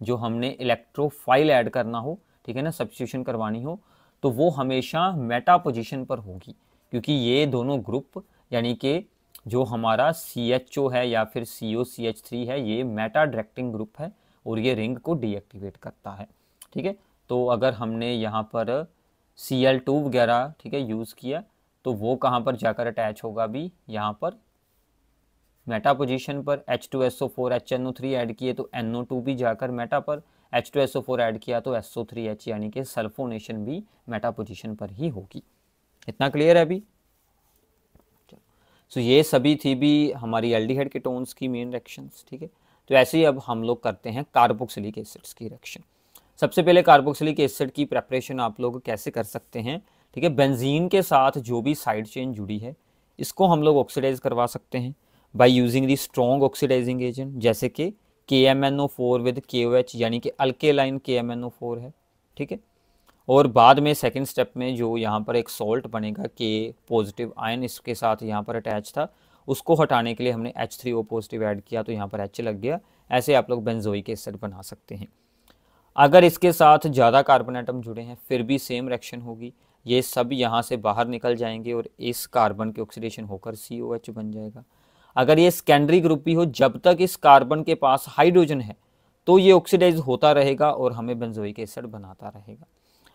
जो हमने इलेक्ट्रोफाइल ऐड करना हो, ठीक है ना, सब्स्टिट्यूशन करवानी हो, तो वो हमेशा मेटा पोजीशन पर होगी, क्योंकि ये दोनों ग्रुप यानी कि जो हमारा CHO है या फिर COCH3 है, ये मेटा डायरेक्टिंग ग्रुप है और ये रिंग को डीएक्टिवेट करता है, ठीक है। तो अगर हमने यहाँ पर Cl2 वगैरह, ठीक है, यूज़ किया, तो वो कहाँ पर जाकर अटैच होगा, अभी यहाँ पर मेटा पोजीशन पर। H2SO4 HNO3 ऐड किए तो NO2 भी जाकर मेटा पर, H2SO4 ऐड किया तो SO3H यानी कि सल्फोनेशन भी मेटा पोजीशन पर ही होगी। इतना क्लियर है अभी। सो ये सभी थी भी हमारी एल्डिहाइड कीटोन्स की मेन रिएक्शंस, ठीक है। तो ऐसे ही अब हम लोग करते हैं कार्बोक्सिलिक एसिड्स की रिएक्शन। सबसे पहले कार्बोक्सिलिक एसिड की प्रेपरेशन आप लोग कैसे कर सकते हैं, ठीक है। बेंजीन के साथ जो भी साइड चेन जुड़ी है इसको हम लोग ऑक्सीडाइज करवा सकते हैं by using the strong oxidising agent, जैसे कि KMNO4 विद KOH, यानी कि अल्केलाइन KMNO4 है, ठीक है। और बाद में सेकंड स्टेप में जो यहाँ पर एक सॉल्ट बनेगा K पॉजिटिव आयन इसके साथ यहाँ पर अटैच था, उसको हटाने के लिए हमने H3O पॉजिटिव ऐड किया तो यहाँ पर H लग गया। ऐसे आप लोग बेंजोइक एसिड बना सकते हैं। अगर इसके साथ ज़्यादा कार्बन एटम जुड़े हैं फिर भी सेम रिएक्शन होगी, ये सब यहाँ से बाहर निकल जाएंगे और इस कार्बन की ऑक्सीडेशन होकर COH बन जाएगा। अगर ये सेकेंडरी ग्रुप भी हो, जब तक इस कार्बन के पास हाइड्रोजन है तो ये ऑक्सीडाइज होता रहेगा और हमें बेंजोइक एसिड बनाता रहेगा।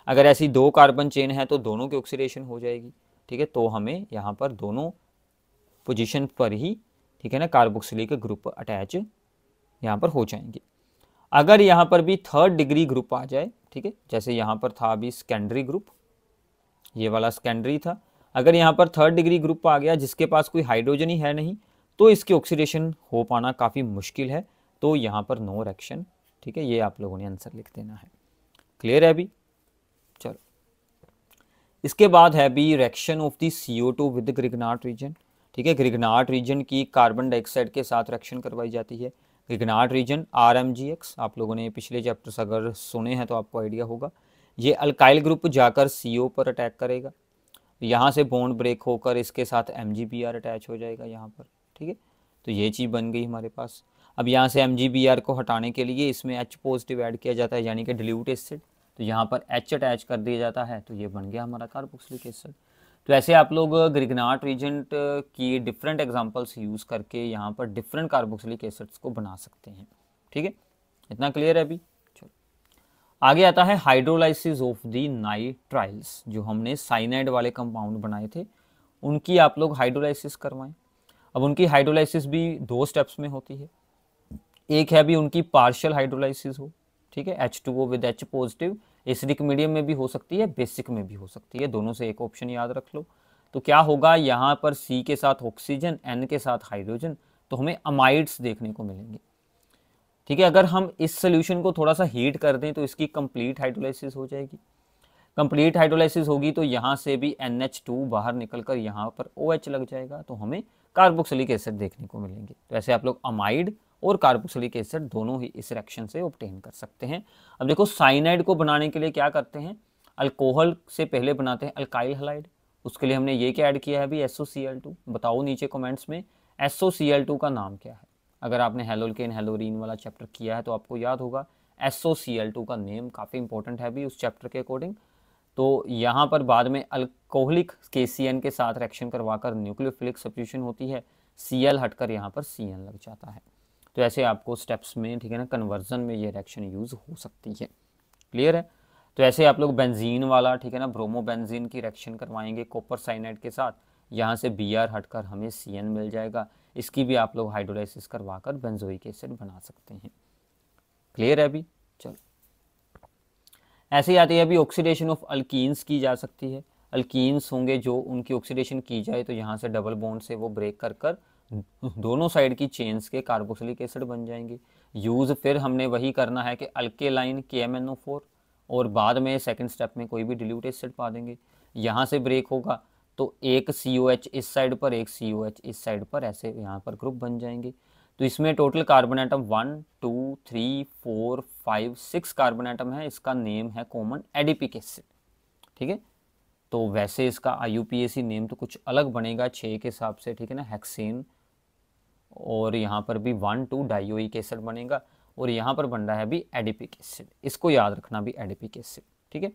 अगर ऐसी दो कार्बन चेन है तो दोनों की ऑक्सीडेशन हो जाएगी, ठीक है, तो हमें यहाँ पर दोनों पोजीशन पर ही, ठीक है ना, कार्बोक्सिलिक ग्रुप अटैच यहाँ पर हो जाएंगे। अगर यहाँ पर भी थर्ड डिग्री ग्रुप आ जाए, ठीक है, जैसे यहाँ पर था अभी सेकेंडरी ग्रुप, ये वाला सेकेंडरी था, अगर यहाँ पर थर्ड डिग्री ग्रुप आ गया जिसके पास कोई हाइड्रोजन ही है नहीं, तो इसकी ऑक्सीडेशन हो पाना काफ़ी मुश्किल है, तो यहाँ पर नो रिएक्शन, ठीक है। ये आप लोगों ने आंसर लिख देना है। क्लियर है अभी। चलो इसके बाद है भी reaction of the CO2 with Grignard reason, ठीक है। ग्रिग्नार्ड रीजन की कार्बन डाइऑक्साइड के साथ रिएक्शन करवाई जाती है। ग्रिग्नार्ड रीजन RMGX, आप लोगों ने पिछले चैप्टर्स अगर सुने हैं तो आपको आइडिया होगा। ये अल्काइल ग्रुप जाकर CO पर अटैक करेगा, यहाँ से बॉन्ड ब्रेक होकर इसके साथ MgBr अटैच हो जाएगा यहाँ पर। ठीक है, तो ये चीज़ बन गई हमारे पास। अब यहाँ से MgBr को हटाने के लिए इसमें H पॉजिटिव ऐड किया जाता है, यानी कि डिल्यूट एसिड, तो यहाँ पर H अटैच कर दिया जाता है, तो ये बन गया हमारा कार्बोक्सिलिक एसिड। तो ऐसे आप लोग ग्रिग्नार्ड रीजेंट की डिफरेंट एग्जांपल्स यूज़ करके यहाँ पर डिफरेंट कार्बोक्सिलिक एसिड्स को बना सकते हैं। ठीक है, इतना क्लियर है अभी। चलो आगे आता है हाइड्रोलाइसिस ऑफ द नाइट्राइल्स। जो हमने साइनाइड वाले कंपाउंड बनाए थे उनकी आप लोग हाइड्रोलाइसिस करवाएं। अब उनकी हाइड्रोलाइसिस भी 2 स्टेप्स में होती है। एक है भी उनकी पार्शियल हाइड्रोलाइसिस हो, ठीक है, H2O with H positive, acidic medium में भी हो सकती है, बेसिक में भी हो सकती है, दोनों से एक ऑप्शन याद रख लो। तो क्या होगा, यहाँ पर C के साथ ऑक्सीजन, N के साथ हाइड्रोजन, तो हमें अमाइड्स देखने को मिलेंगे। ठीक है, अगर हम इस सोल्यूशन को थोड़ा सा हीट कर दें तो इसकी कंप्लीट हाइड्रोलाइसिस हो जाएगी। कंप्लीट हाइड्रोलाइसिस होगी तो यहाँ से भी NH2 बाहर निकलकर यहाँ पर OH लग जाएगा, तो हमें कार्बोक्सिलिक एसिड देखने को मिलेंगे। तो ऐसे आप लोग अमाइड और कार्बोक्सिलिक एसिड दोनों ही इस रिएक्शन से ऑब्टेन कर सकते हैं। अब देखो साइनाइड को बनाने के लिए क्या करते हैं, अल्कोहल से पहले बनाते हैं अल्काइल हैलाइड। उसके लिए हमने ये क्या ऐड किया है अभी, SOCl2। बताओ नीचे कमेंट्स में SOCl2 का नाम क्या है। अगर आपने हेलोल्केन हेलोरीन वाला चैप्टर किया है तो आपको याद होगा SOCl2 का नेम काफ़ी इंपॉर्टेंट है अभी उस चैप्टर के अकॉर्डिंग। तो यहाँ पर बाद में अल्कोहलिक KCN के साथ रिएक्शन करवाकर न्यूक्लियोफिलिक सब्स्टिट्यूशन होती है, Cl हटकर यहाँ पर CN लग जाता है। तो ऐसे आपको स्टेप्स में, ठीक है ना, कन्वर्जन में ये रिएक्शन यूज़ हो सकती है। क्लियर है। तो ऐसे आप लोग बेंजीन वाला, ठीक है ना, ब्रोमोबेंजीन की रिएक्शन करवाएंगे कॉपर साइनाइड के साथ, यहाँ से Br हटकर हमें CN मिल जाएगा। इसकी भी आप लोग हाइड्रोलाइसिस करवाकर बेंजोइक एसिड बना सकते हैं। क्लियर है अभी। चलो ऐसे ही आती है अभी ऑक्सीडेशन ऑफ अल्कीन्स की जा सकती है। अल्कीन्स होंगे जो उनकी ऑक्सीडेशन की जाए तो यहाँ से डबल बॉन्ड से वो ब्रेक कर कर दोनों साइड की चेन्स के कार्बोक्सिलिक एसिड बन जाएंगे। यूज़ फिर हमने वही करना है कि अल्केलाइन KMnO4 और बाद में सेकंड स्टेप में कोई भी डिल्यूट एसिड पा देंगे। यहाँ से ब्रेक होगा तो एक COH इस साइड पर, एक COH इस साइड पर, ऐसे यहाँ पर ग्रुप बन जाएंगे। तो इसमें total carbon atom 1 2 3 4 5 6 carbon atom है। इसका नेम है कॉमन एडिपिक एसिड। ठीक है, तो वैसे इसका IUPAC नेम तो कुछ अलग बनेगा 6 के हिसाब से, ठीक है ना, हेक्सेन, और यहाँ पर भी 1,2 डाइओइक एसिड बनेगा, और यहाँ पर बन रहा है भी एडिपिक एसिड। इसको याद रखना भी, एडिपिक एसिड। ठीक है,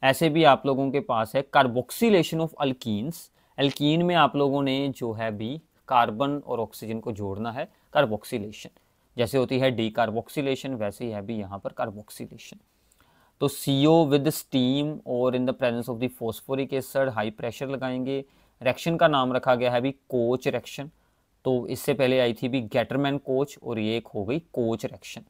ऐसे भी आप लोगों के पास है कार्बोक्सिलेशन ऑफ अल्कीन्स। एल्कीन में आप लोगों ने जो है भी कार्बन और ऑक्सीजन को जोड़ना है, कार्बोक्सिलेशन। जैसे होती है डीकार्बोक्सिलेशन, वैसे ही है भी यहाँ पर कार्बोक्सिलेशन। तो CO विद स्टीम और इन the presence of the phosphoric acid high pressure लगाएंगे। रिएक्शन का नाम रखा गया है भी कोच रिएक्शन। तो इससे पहले आई थी भी गेटरमैन कोच, और ये एक हो गई कोच रिएक्शन।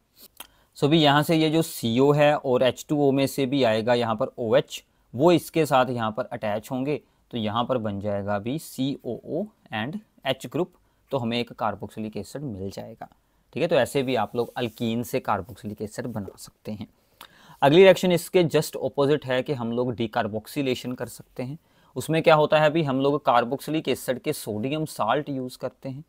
सो भी यहाँ से ये जो CO है और H2O में से भी आएगा यहाँ पर OH, वो इसके साथ यहाँ पर अटैच होंगे, तो यहाँ पर बन जाएगा भी COO एंड H ग्रुप, तो हमें एक कार्बोक्सिलिक एसिड मिल जाएगा। ठीक है, तो ऐसे भी आप लोग अल्कीन से कार्बोक्सिलिक एसिड बना सकते हैं। अगली रिएक्शन इसके जस्ट ऑपोजिट है कि हम लोग डीकार्बोक्सिलेशन कर सकते हैं। उसमें क्या होता है भी, हम लोग कार्बोक्सिलिक एसिड के सोडियम साल्ट यूज़ करते हैं,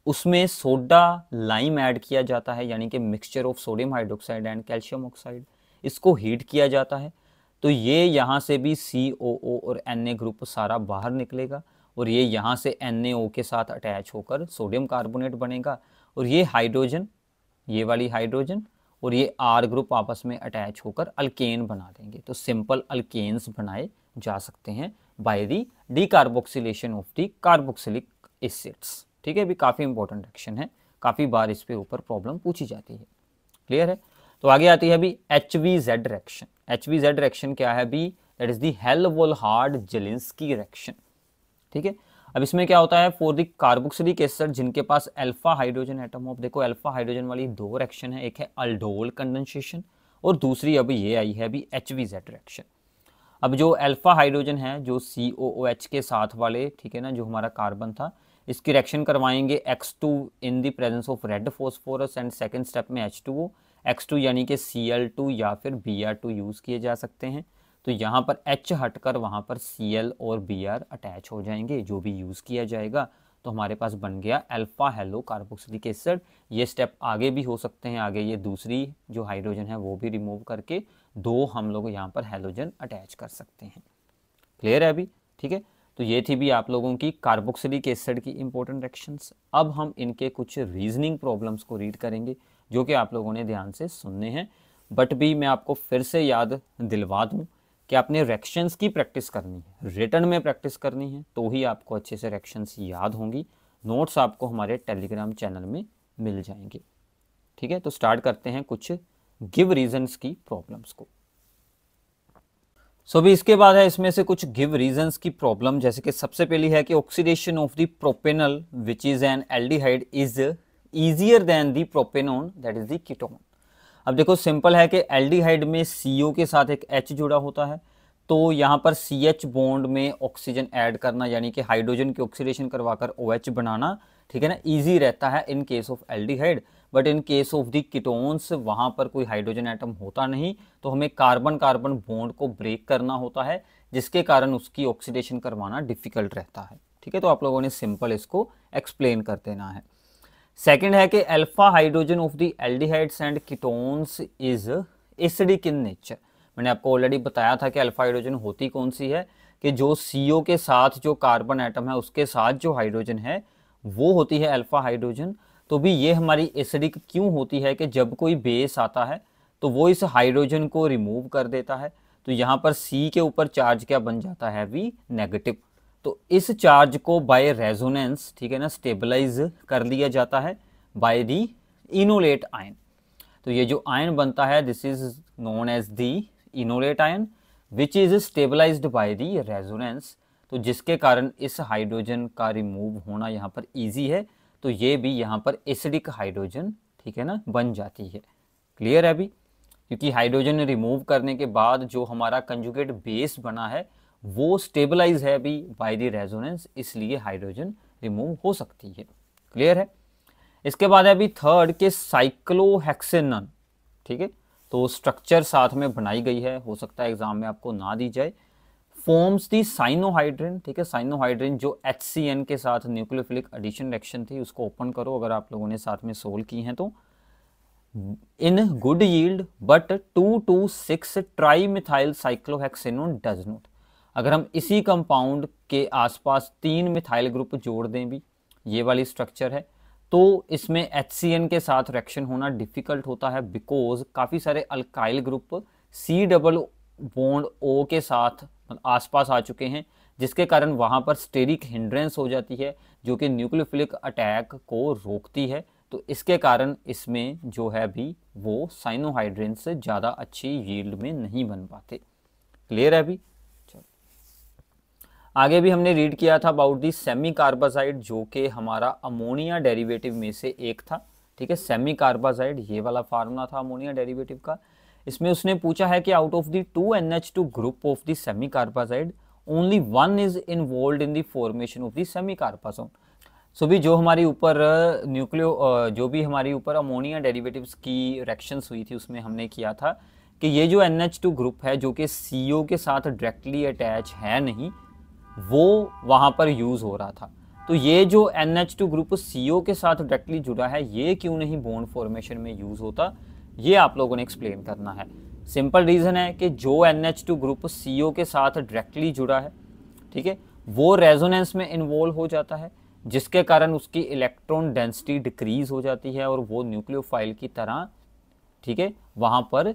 उसमें सोडा लाइम ऐड किया जाता है, यानी कि mixture of sodium hydroxide and calcium oxide. इसको हीट किया जाता है, तो ये यहाँ से भी COO और Na ग्रुप सारा बाहर निकलेगा, और ये यहाँ से NaO के साथ अटैच होकर सोडियम कार्बोनेट बनेगा, और ये हाइड्रोजन, ये वाली हाइड्रोजन और ये R ग्रुप आपस में अटैच होकर अल्केन बना देंगे। तो सिंपल अल्केन्स बनाए जा सकते हैं by the decarboxylation of the carboxylic acids. ठीक है, भी काफ़ी इंपॉर्टेंट रिएक्शन है, काफ़ी बार इस पे ऊपर प्रॉब्लम पूछी जाती है। क्लियर है। तो आगे आती है भी HVZ रिएक्शन। HVZ रिएक्शन क्या है भी, that is the Hell Volhard Zelinsky reaction. ठीक है, अब इसमें क्या होता है, फॉर द कार्बोक्सिलिक एसिड जिनके पास अल्फा हाइड्रोजन एटम हो। देखो अल्फा हाइड्रोजन वाली 2 रिएक्शन है, एक है अल्डोल कंडेंसेशन और दूसरी अभी ये आई है अभी HVZ रिएक्शन। अब जो अल्फा हाइड्रोजन है जो COOH के साथ वाले, ठीक है ना, जो हमारा कार्बन था, इसकी रिएक्शन करवाएंगे X2 in the presence of red phosphorus and second step में H2O। X2 यानी कि Cl2 या फिर Br2 यूज़ किए जा सकते हैं। तो यहाँ पर H हटकर वहाँ पर Cl और Br अटैच हो जाएंगे जो भी यूज़ किया जाएगा, तो हमारे पास बन गया अल्फा हेलो कार्बोक्सिलिक एसिड। ये स्टेप आगे भी हो सकते हैं, आगे ये दूसरी जो हाइड्रोजन है वो भी रिमूव करके दो हम लोग यहाँ पर हेलोजन अटैच कर सकते हैं। क्लियर है अभी? ठीक है, तो ये थी भी आप लोगों की कार्बोक्सिलिक एसिड की इंपॉर्टेंट रिएक्शंस। अब हम इनके कुछ रीजनिंग प्रॉब्लम्स को रीड करेंगे जो कि आप लोगों ने ध्यान से सुनने हैं, बट भी मैं आपको फिर से याद दिलवा दूं कि आपने रिएक्शंस की प्रैक्टिस करनी है, रिटर्न में प्रैक्टिस करनी है, तो ही आपको अच्छे से रिएक्शंस याद होंगी। नोट्स आपको हमारे टेलीग्राम चैनल में मिल जाएंगे। ठीक है, तो स्टार्ट करते हैं कुछ गिव रीजन्स की प्रॉब्लम्स को। अभी इसके बाद है इसमें से कुछ गिव रीजंस की प्रॉब्लम, जैसे कि सबसे पहली है कि oxidation of the propanol which is an aldehyde is easier than the propanone that is the ketone. अब देखो सिंपल है कि एल्डिहाइड में CO के साथ एक H जुड़ा होता है, तो यहाँ पर CH बॉन्ड में ऑक्सीजन ऐड करना यानी कि हाइड्रोजन की ऑक्सीडेशन करवाकर OH बनाना, ठीक है ना, ईजी रहता है in case of aldehyde. But in case of the ketones वहाँ पर कोई हाइड्रोजन एटम होता नहीं, तो हमें कार्बन कार्बन बॉन्ड को ब्रेक करना होता है, जिसके कारण उसकी ऑक्सीडेशन करवाना डिफिकल्ट रहता है। ठीक है, तो आप लोगों ने सिंपल इसको एक्सप्लेन कर देना है। सेकंड है कि alpha hydrogen of the aldehydes and ketones is acidic in nature. मैंने आपको ऑलरेडी बताया था कि अल्फा हाइड्रोजन होती कौन सी है, कि जो CO के साथ जो कार्बन एटम है उसके साथ जो हाइड्रोजन है वो होती है अल्फा हाइड्रोजन। तो भी ये हमारी एसिडिक क्यों होती है कि जब कोई बेस आता है तो वो इस हाइड्रोजन को रिमूव कर देता है, तो यहाँ पर C के ऊपर चार्ज क्या बन जाता है, भी नेगेटिव। तो इस चार्ज को बाय रेजोनेंस, ठीक है ना, स्टेबलाइज कर लिया जाता है बाय दी इनोलेट आयन। तो ये जो आयन बनता है this is known as the enolate ion which is stabilised by the resonance, तो जिसके कारण इस हाइड्रोजन का रिमूव होना यहाँ पर इजी है, तो ये भी यहाँ पर एसिडिक हाइड्रोजन, ठीक है ना, बन जाती है। क्लियर है अभी? क्योंकि हाइड्रोजन रिमूव करने के बाद जो हमारा कंजुगेट बेस बना है वो स्टेबलाइज है अभी बाय द रेजोनेंस, इसलिए हाइड्रोजन रिमूव हो सकती है। क्लियर है? इसके बाद है अभी थर्ड के साइक्लोहेक्सेनन। ठीक है, तो स्ट्रक्चर साथ में बनाई गई है, हो सकता है एग्जाम में आपको ना दी जाए। फॉर्म्स दी साइनोहाइड्रिन, ठीक है, साइनोहाइड्रिन जो HCN के साथ न्यूक्लियोफिलिक एडिशन रिएक्शन थी उसको ओपन करो अगर आप लोगों ने साथ में सोल्व की हैं तो। In good yield but 2,2,6 trimethyl cyclohexanone does not. अगर हम इसी कंपाउंड के आसपास 3 मिथाइल ग्रुप जोड़ दें भी, ये वाली स्ट्रक्चर है, तो इसमें HCN के साथ रिएक्शन होना डिफिकल्ट होता है बिकॉज काफ़ी सारे alkyl group C double bond O के साथ आसपास आ चुके हैं, जिसके कारण वहाँ पर स्टेरिक हिंड्रेंस हो जाती है जो कि न्यूक्लियोफिलिक अटैक को रोकती है। तो इसके कारण इसमें जो है भी वो साइनोहाइड्रिन से ज़्यादा अच्छी यील्ड में नहीं बन पाते। क्लियर है अभी? चलो आगे भी हमने रीड किया था अबाउट दी सेमी कार्बाजाइड जो कि हमारा अमोनिया डेरिवेटिव में से एक था। ठीक है, सेमी कार्बाजाइड ये वाला फार्मूला था अमोनिया डेरिवेटिव का। इसमें उसने पूछा है कि out of the 2NH2 group of the semicarbazide only one is involve in the formation of the semicarbazone. So भी जो हमारी ऊपर जो भी हमारी ऊपर अमोनिया डेरिवेटिव्स की रिएक्शंस हुई थी उसमें हमने किया था कि ये जो NH2 ग्रुप है जो कि CO के साथ डायरेक्टली अटैच है नहीं, वो वहाँ पर यूज़ हो रहा था। तो ये जो NH2 ग्रुप CO के साथ डायरेक्टली जुड़ा है ये क्यों नहीं बॉन्ड फॉर्मेशन में यूज़ होता, ये आप लोगों ने एक्सप्लेन करना है। सिंपल रीज़न है कि जो NH2 ग्रुप CO के साथ डायरेक्टली जुड़ा है, ठीक है, वो रेजोनेंस में इन्वॉल्व हो जाता है, जिसके कारण उसकी इलेक्ट्रॉन डेंसिटी डिक्रीज हो जाती है और वो न्यूक्लियोफाइल की तरह, ठीक है, वहाँ पर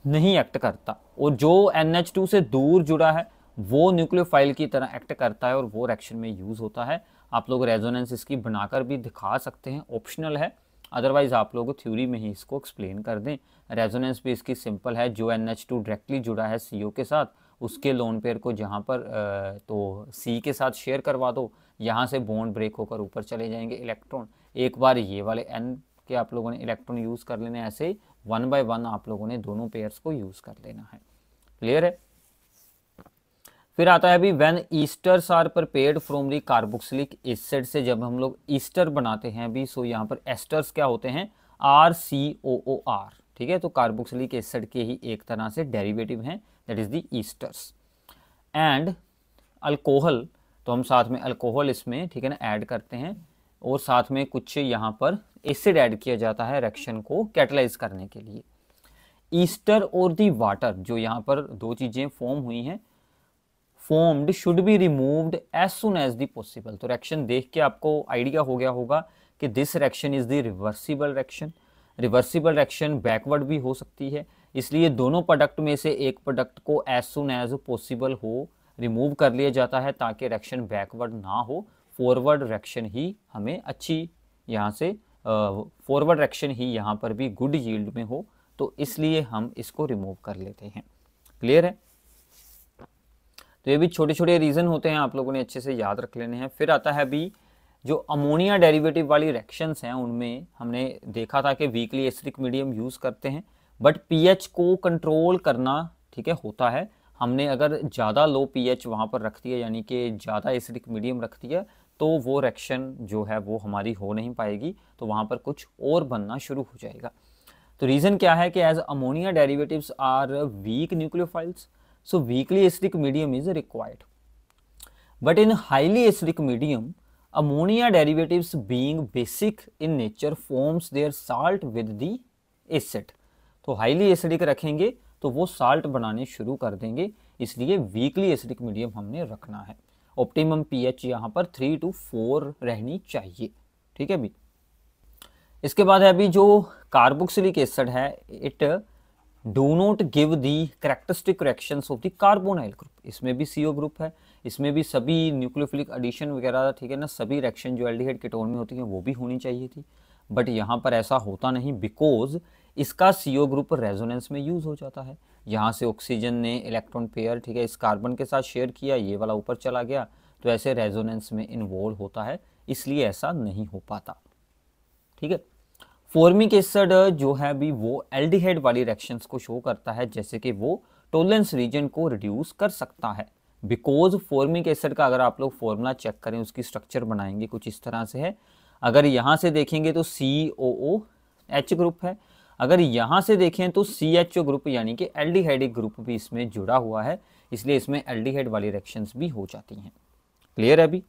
नहीं एक्ट करता। और जो NH2 से दूर जुड़ा है वो न्यूक्लियोफाइल की तरह एक्ट करता है और वो रिएक्शन में यूज़ होता है। आप लोग रेजोनेंस इसकी बनाकर भी दिखा सकते हैं, ऑप्शनल है, अदरवाइज आप लोग थ्योरी में ही इसको एक्सप्लेन कर दें। रेजोनेंस भी इसकी सिंपल है, जो NH2 डायरेक्टली जुड़ा है CO के साथ उसके लोन पेयर को जहाँ पर तो C के साथ शेयर करवा दो, यहाँ से बॉन्ड ब्रेक होकर ऊपर चले जाएंगे इलेक्ट्रॉन। एक बार ये वाले N के आप लोगों ने इलेक्ट्रॉन यूज़ कर लेने, ऐसे 1 बाय 1 आप लोगों ने दोनों पेयर्स को यूज़ कर लेना है। क्लियर है? फिर आता है अभी when esters are prepared from the carboxylic acid से जब हम लोग ईस्टर बनाते हैं अभी, सो यहाँ पर एस्टर्स क्या होते हैं, RCOOR, ठीक है। तो कार्बोक्सिलिक एसिड के ही एक तरह से डेरिवेटिव हैं, that is the esters. And alcohol, तो हम साथ में अल्कोहल इसमें, ठीक है ना, ऐड करते हैं और साथ में कुछ यहाँ पर एसिड ऐड किया जाता है रिएक्शन को कैटलाइज करने के लिए। ईस्टर और दी वाटर, जो यहाँ पर दो चीजें फॉर्म हुई हैं, formed should be removed as soon as the possible. तो रिएक्शन देख के आपको आइडिया हो गया होगा कि this reaction is the reversible reaction. Reversible reaction backward भी हो सकती है, इसलिए दोनों प्रोडक्ट में से एक प्रोडक्ट को एज सुन एज पॉसिबल हो रिमूव कर लिया जाता है ताकि रिएक्शन बैकवर्ड ना हो, फॉरवर्ड रिएक्शन ही हमें अच्छी यहाँ से फॉरवर्ड रिएक्शन ही यहाँ पर भी गुड यील्ड में हो, तो इसलिए हम इसको रिमूव कर लेते हैं। क्लियर है? तो ये भी छोटे छोटे रीजन होते हैं, आप लोगों ने अच्छे से याद रख लेने हैं। फिर आता है अभी जो अमोनिया डेरिवेटिव वाली रिएक्शंस हैं, उनमें हमने देखा था कि वीकली एसिडिक मीडियम यूज करते हैं, बट पीएच को कंट्रोल करना, ठीक है, होता है। हमने अगर ज़्यादा लो पीएच वहाँ पर रख दिया, यानी कि ज़्यादा एसिडिक मीडियम रख दिया, तो वो रिएक्शन जो है वो हमारी हो नहीं पाएगी, तो वहाँ पर कुछ और बनना शुरू हो जाएगा। तो रीज़न क्या है कि as ammonia derivatives are weak nucleophiles, so weakly acidic medium is required, but in highly acidic medium ammonia derivatives being basic in nature forms their salt with the acid। तो highly acidic रखेंगे तो वो salt बनाने शुरू कर देंगे, इसलिए weakly acidic medium हमने रखना है। ऑप्टिमम pH यहाँ पर 3 to 4 रहनी चाहिए, ठीक है भी। इसके बाद है अभी जो कार्बोक्सिलिक एसिड है, it do not give the characteristic reactions of the carbonyl group. इसमें भी CO ग्रुप है, इसमें भी सभी न्यूक्लियोफिलिक एडिशन वगैरह, ठीक है ना, सभी रिएक्शन जो एल्डिहाइड कीटोन में होती हैं वो भी होनी चाहिए थी, बट यहाँ पर ऐसा होता नहीं, बिकॉज इसका CO ग्रुप रेजोनेंस में यूज हो जाता है। यहाँ से ऑक्सीजन ने इलेक्ट्रॉन पेयर, ठीक है, इस कार्बन के साथ शेयर किया, ये वाला ऊपर चला गया, तो ऐसे रेजोनेंस में इन्वॉल्व होता है, इसलिए ऐसा नहीं हो पाता, ठीक है। फॉर्मिक एसिड जो है भी वो एल्डिहाइड वाली रिएक्शंस को शो करता है, जैसे कि वो टॉलरेंस रीजन को रिड्यूस कर सकता है, बिकॉज फॉर्मिक एसिड का अगर आप लोग फॉर्मूला चेक करें, उसकी स्ट्रक्चर बनाएंगे कुछ इस तरह से है। अगर यहाँ से देखेंगे तो COOH ग्रुप है, अगर यहाँ से देखें तो CHO ग्रुप, यानी कि एल्डिहाइडिक ग्रुप भी इसमें जुड़ा हुआ है, इसलिए इसमें एल्डिहाइड वाली रिएक्शंस भी हो जाती हैं। क्लियर है अभी?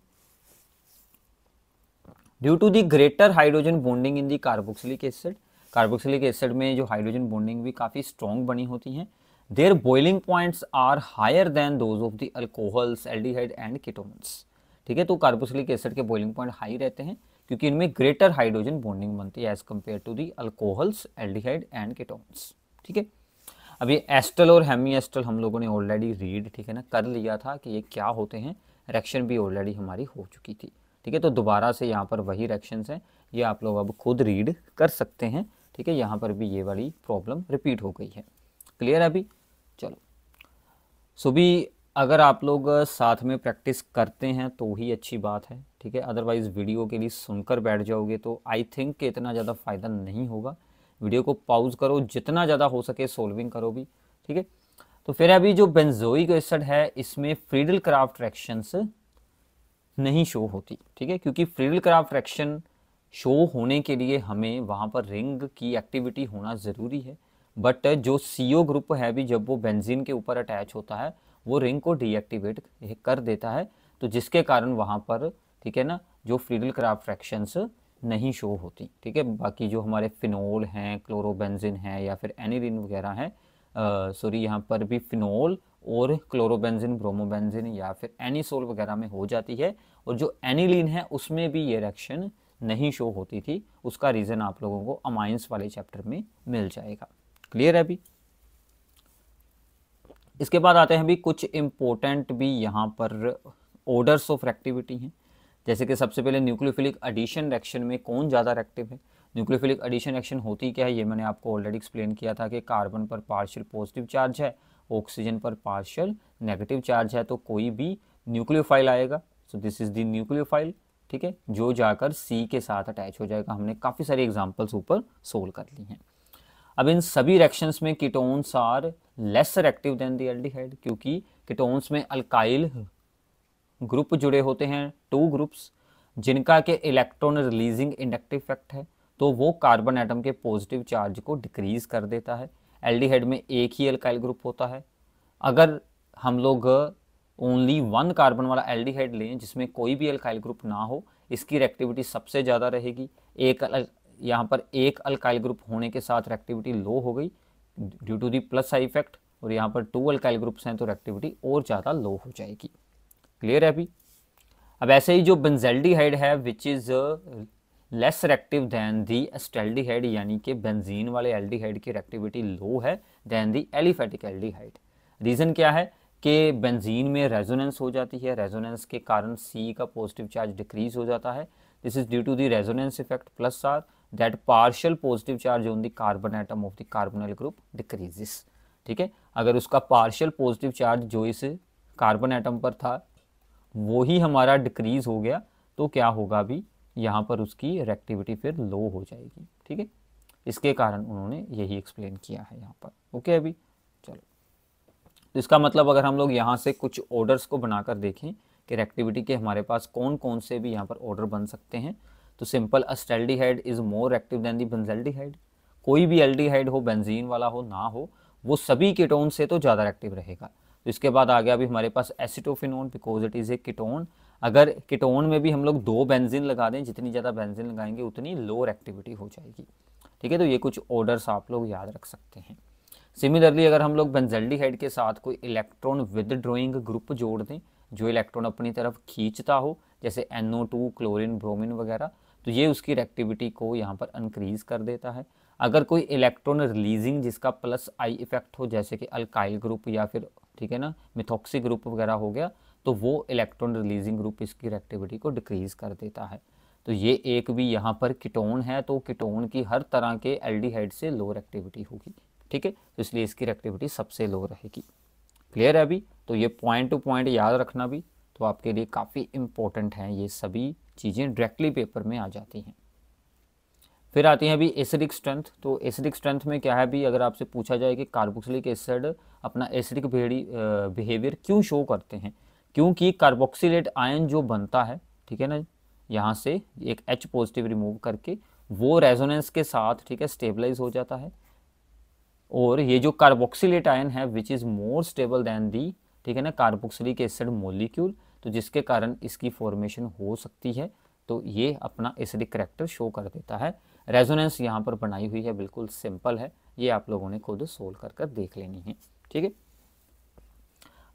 Due to the greater hydrogen bonding in the carboxylic acid, carboxylic acid में जो हाइड्रोजन बॉन्डिंग भी काफ़ी स्ट्रॉन्ग बनी होती हैं, their boiling points are higher than those of the alcohols, aldehyde and ketones, ठीक है। तो कार्बोक्सिलिक एसिड के बॉइलिंग पॉइंट हाई रहते हैं क्योंकि इनमें ग्रेटर हाइड्रोजन बॉन्डिंग बनती है as compare to the alcohols, aldehyde and ketones, ठीक है। अब ये एस्टल और हेमी एस्टल हम लोगों ने ऑलरेडी रीड, ठीक है ना, कर लिया था कि ये क्या होते हैं, रिएक्शन भी ऑलरेडी हमारी हो चुकी थी, ठीक है। तो दोबारा से यहाँ पर वही रिएक्शंस हैं, ये आप लोग अब खुद रीड कर सकते हैं, ठीक है। यहाँ पर भी ये वाली प्रॉब्लम रिपीट हो गई है। क्लियर है अभी? चलो, सो भी अगर आप लोग साथ में प्रैक्टिस करते हैं तो ही अच्छी बात है, ठीक है। अदरवाइज़ वीडियो के लिए सुनकर बैठ जाओगे तो आई थिंक कि इतना ज़्यादा फ़ायदा नहीं होगा। वीडियो को पॉज करो, जितना ज़्यादा हो सके सोल्विंग करो भी, ठीक है। तो फिर अभी जो बेंजोइक एसिड है, इसमें फ्रीडल क्राफ्ट रिएक्शंस नहीं शो होती, ठीक है, क्योंकि फ्रीडल क्राफ्ट रिएक्शन शो होने के लिए हमें वहाँ पर रिंग की एक्टिविटी होना ज़रूरी है, बट जो CO ग्रुप है भी जब वो बेंजीन के ऊपर अटैच होता है वो रिंग को डीएक्टिवेट कर देता है, तो जिसके कारण वहाँ पर, ठीक है ना, जो फ्रीडल क्राफ्ट रिएक्शंस नहीं शो होती, ठीक है। बाकी जो हमारे फिनोल हैं, क्लोरोबेंजीन है या फिर एनिलीन वगैरह हैं, सॉरी यहाँ पर भी फिनोल और क्लोरोबेंजीन, ब्रोमोबेंजीन या फिर एनिसोल वगैरह में हो जाती है, और जो एनिलीन है उसमें भी ये रिएक्शन नहीं शो होती थी। उसका रीज़न आप लोगों को अमाइंस वाले चैप्टर में मिल जाएगा। क्लियर है अभी? इसके बाद आते हैं भी कुछ इम्पोर्टेंट भी यहाँ पर ऑर्डर्स ऑफ रिएक्टिविटी हैं, जैसे कि सबसे पहले न्यूक्लियोफिलिक एडिशन रिएक्शन में कौन ज़्यादा रिएक्टिव है। न्यूक्लियोफिलिक एडिशन रिएक्शन होती क्या है, ये मैंने आपको ऑलरेडी एक्सप्लेन किया था कि कार्बन पर पार्शियल पॉजिटिव चार्ज है, ऑक्सीजन पर पार्शियल नेगेटिव चार्ज है, तो कोई भी न्यूक्लियोफाइल आएगा, सो दिस इज द न्यूक्लियोफाइल, ठीक है, जो जाकर C के साथ अटैच हो जाएगा। हमने काफ़ी सारी एग्जांपल्स ऊपर सोल्व कर ली हैं। अब इन सभी रिएक्शंस में ketones are less reactive than the aldehyde, क्योंकि कीटोन्स में अल्काइल ग्रुप जुड़े होते हैं, 2 ग्रुप्स, जिनका के इलेक्ट्रॉन रिलीजिंग इंडक्टिव इफेक्ट है, तो वो कार्बन एटम के पॉजिटिव चार्ज को डिक्रीज कर देता है। एल्डिहाइड में एक ही अल्काइल ग्रुप होता है। अगर हम लोग ओनली 1 कार्बन वाला एल्डिहाइड लें जिसमें कोई भी अल्काइल ग्रुप ना हो, इसकी रिएक्टिविटी सबसे ज़्यादा रहेगी। यहाँ पर एक अल्काइल ग्रुप होने के साथ रिएक्टिविटी लो हो गई due to the plus side effect, और यहाँ पर 2 अल्काइल ग्रुप्स हैं तो रिएक्टिविटी और ज़्यादा लो हो जाएगी। क्लियर है अभी? अब ऐसे ही जो बेंजल्डिहाइड है which is less reactive than the acetaldehyde, यानी कि बेंजीन वाले एल्डिहाइड की रिएक्टिविटी लो है than the aliphatic aldehyde. Reason क्या है कि बेंजीन में रेजोनेंस हो जाती है, रेजोनेंस के कारण C का पॉजिटिव चार्ज डिक्रीज हो जाता है। This is due to the resonance effect plus R that partial positive charge on the carbon atom of the carbonyl group decreases. ठीक है, अगर उसका पार्शियल पॉजिटिव चार्ज जो इस कार्बन एटम पर था वो ही हमारा डिक्रीज हो गया तो क्या होगा भी, यहाँ पर उसकी रिएक्टिविटी फिर लो हो जाएगी। ठीक है, इसके कारण उन्होंने यही एक्सप्लेन किया है यहाँ पर। ओके अभी चलो, तो इसका मतलब अगर हम लोग यहाँ से कुछ ऑर्डर्स को बनाकर देखें कि रिएक्टिविटी के हमारे पास कौन कौन से भी यहाँ पर ऑर्डर बन सकते हैं, तो simple acetaldehyde is more active than the benzaldehyde. कोई भी एल्डिहाइड हो, बेंजीन वाला हो ना हो, वो सभी कीटोन से तो ज़्यादा एक्टिव रहेगा। तो इसके बाद आ गया अभी हमारे पास acetophenone, because it is a ketone. अगर कीटोन में भी हम लोग 2 बेंजीन लगा दें, जितनी ज़्यादा बेंजीन लगाएंगे उतनी लोअर एक्टिविटी हो जाएगी। ठीक है, तो ये कुछ ऑर्डर्स आप लोग याद रख सकते हैं। सिमिलरली अगर हम लोग बेंजल्डिहाइड के साथ कोई इलेक्ट्रॉन विदड्रॉइंग ग्रुप जोड़ दें जो इलेक्ट्रॉन अपनी तरफ खींचता हो, जैसे NO2, क्लोरीन, ब्रोमीन वगैरह, तो ये उसकी रिएक्टिविटी को यहाँ पर इंक्रीज कर देता है। अगर कोई इलेक्ट्रॉन रिलीजिंग जिसका प्लस I इफेक्ट हो, जैसे कि अल्काइल ग्रुप या फिर ठीक है ना मिथॉक्सी ग्रुप वगैरह हो गया, तो वो इलेक्ट्रॉन रिलीजिंग ग्रुप इसकी रिएक्टिविटी को डिक्रीज कर देता है। तो ये एक भी यहाँ पर कीटोन है, तो कीटोन की हर तरह के एल्डिहाइड से लोअर एक्टिविटी होगी। ठीक है, तो इसलिए इसकी रिएक्टिविटी सबसे लो रहेगी। क्लियर है अभी? तो ये पॉइंट टू पॉइंट याद रखना भी तो आपके लिए काफ़ी इंपॉर्टेंट हैं। ये सभी चीज़ें डायरेक्टली पेपर में आ जाती हैं। फिर आती हैं अभी एसिडिक स्ट्रेंथ। तो एसिडिक स्ट्रेंथ में क्या है भी, अगर आपसे पूछा जाए कि कार्बोक्सिलिक एसिड अपना एसिडिक बिहेवियर क्यों शो करते हैं, क्योंकि कार्बोक्सिलेट आयन जो बनता है, ठीक है ना, यहाँ से एक H पॉजिटिव रिमूव करके वो रेजोनेंस के साथ ठीक है स्टेबलाइज हो जाता है, और ये जो कार्बोक्सिलेट आयन है which is more stable than the ठीक है ना कार्बोक्सिलिक एसिड मॉलिक्यूल, तो जिसके कारण इसकी फॉर्मेशन हो सकती है। तो ये अपना एसिडिक करैक्टर शो कर देता है। रेजोनेंस यहाँ पर बनाई हुई है, बिल्कुल सिंपल है, ये आप लोगों ने खुद सोल्व कर कर देख लेनी है। ठीक है,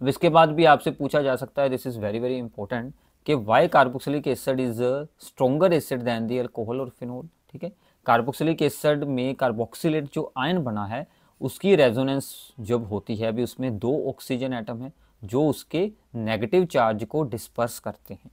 अब इसके बाद भी आपसे पूछा जा सकता है, this is very very important, कि why carboxylic acid is stronger acid than the alcohol और फिनोल। ठीक है, कार्बोक्सिलिक एसिड में कार्बोक्सिलेट जो आयन बना है उसकी रेजोनेंस जब होती है, अभी उसमें 2 ऑक्सीजन एटम है जो उसके नेगेटिव चार्ज को डिस्पर्स करते हैं।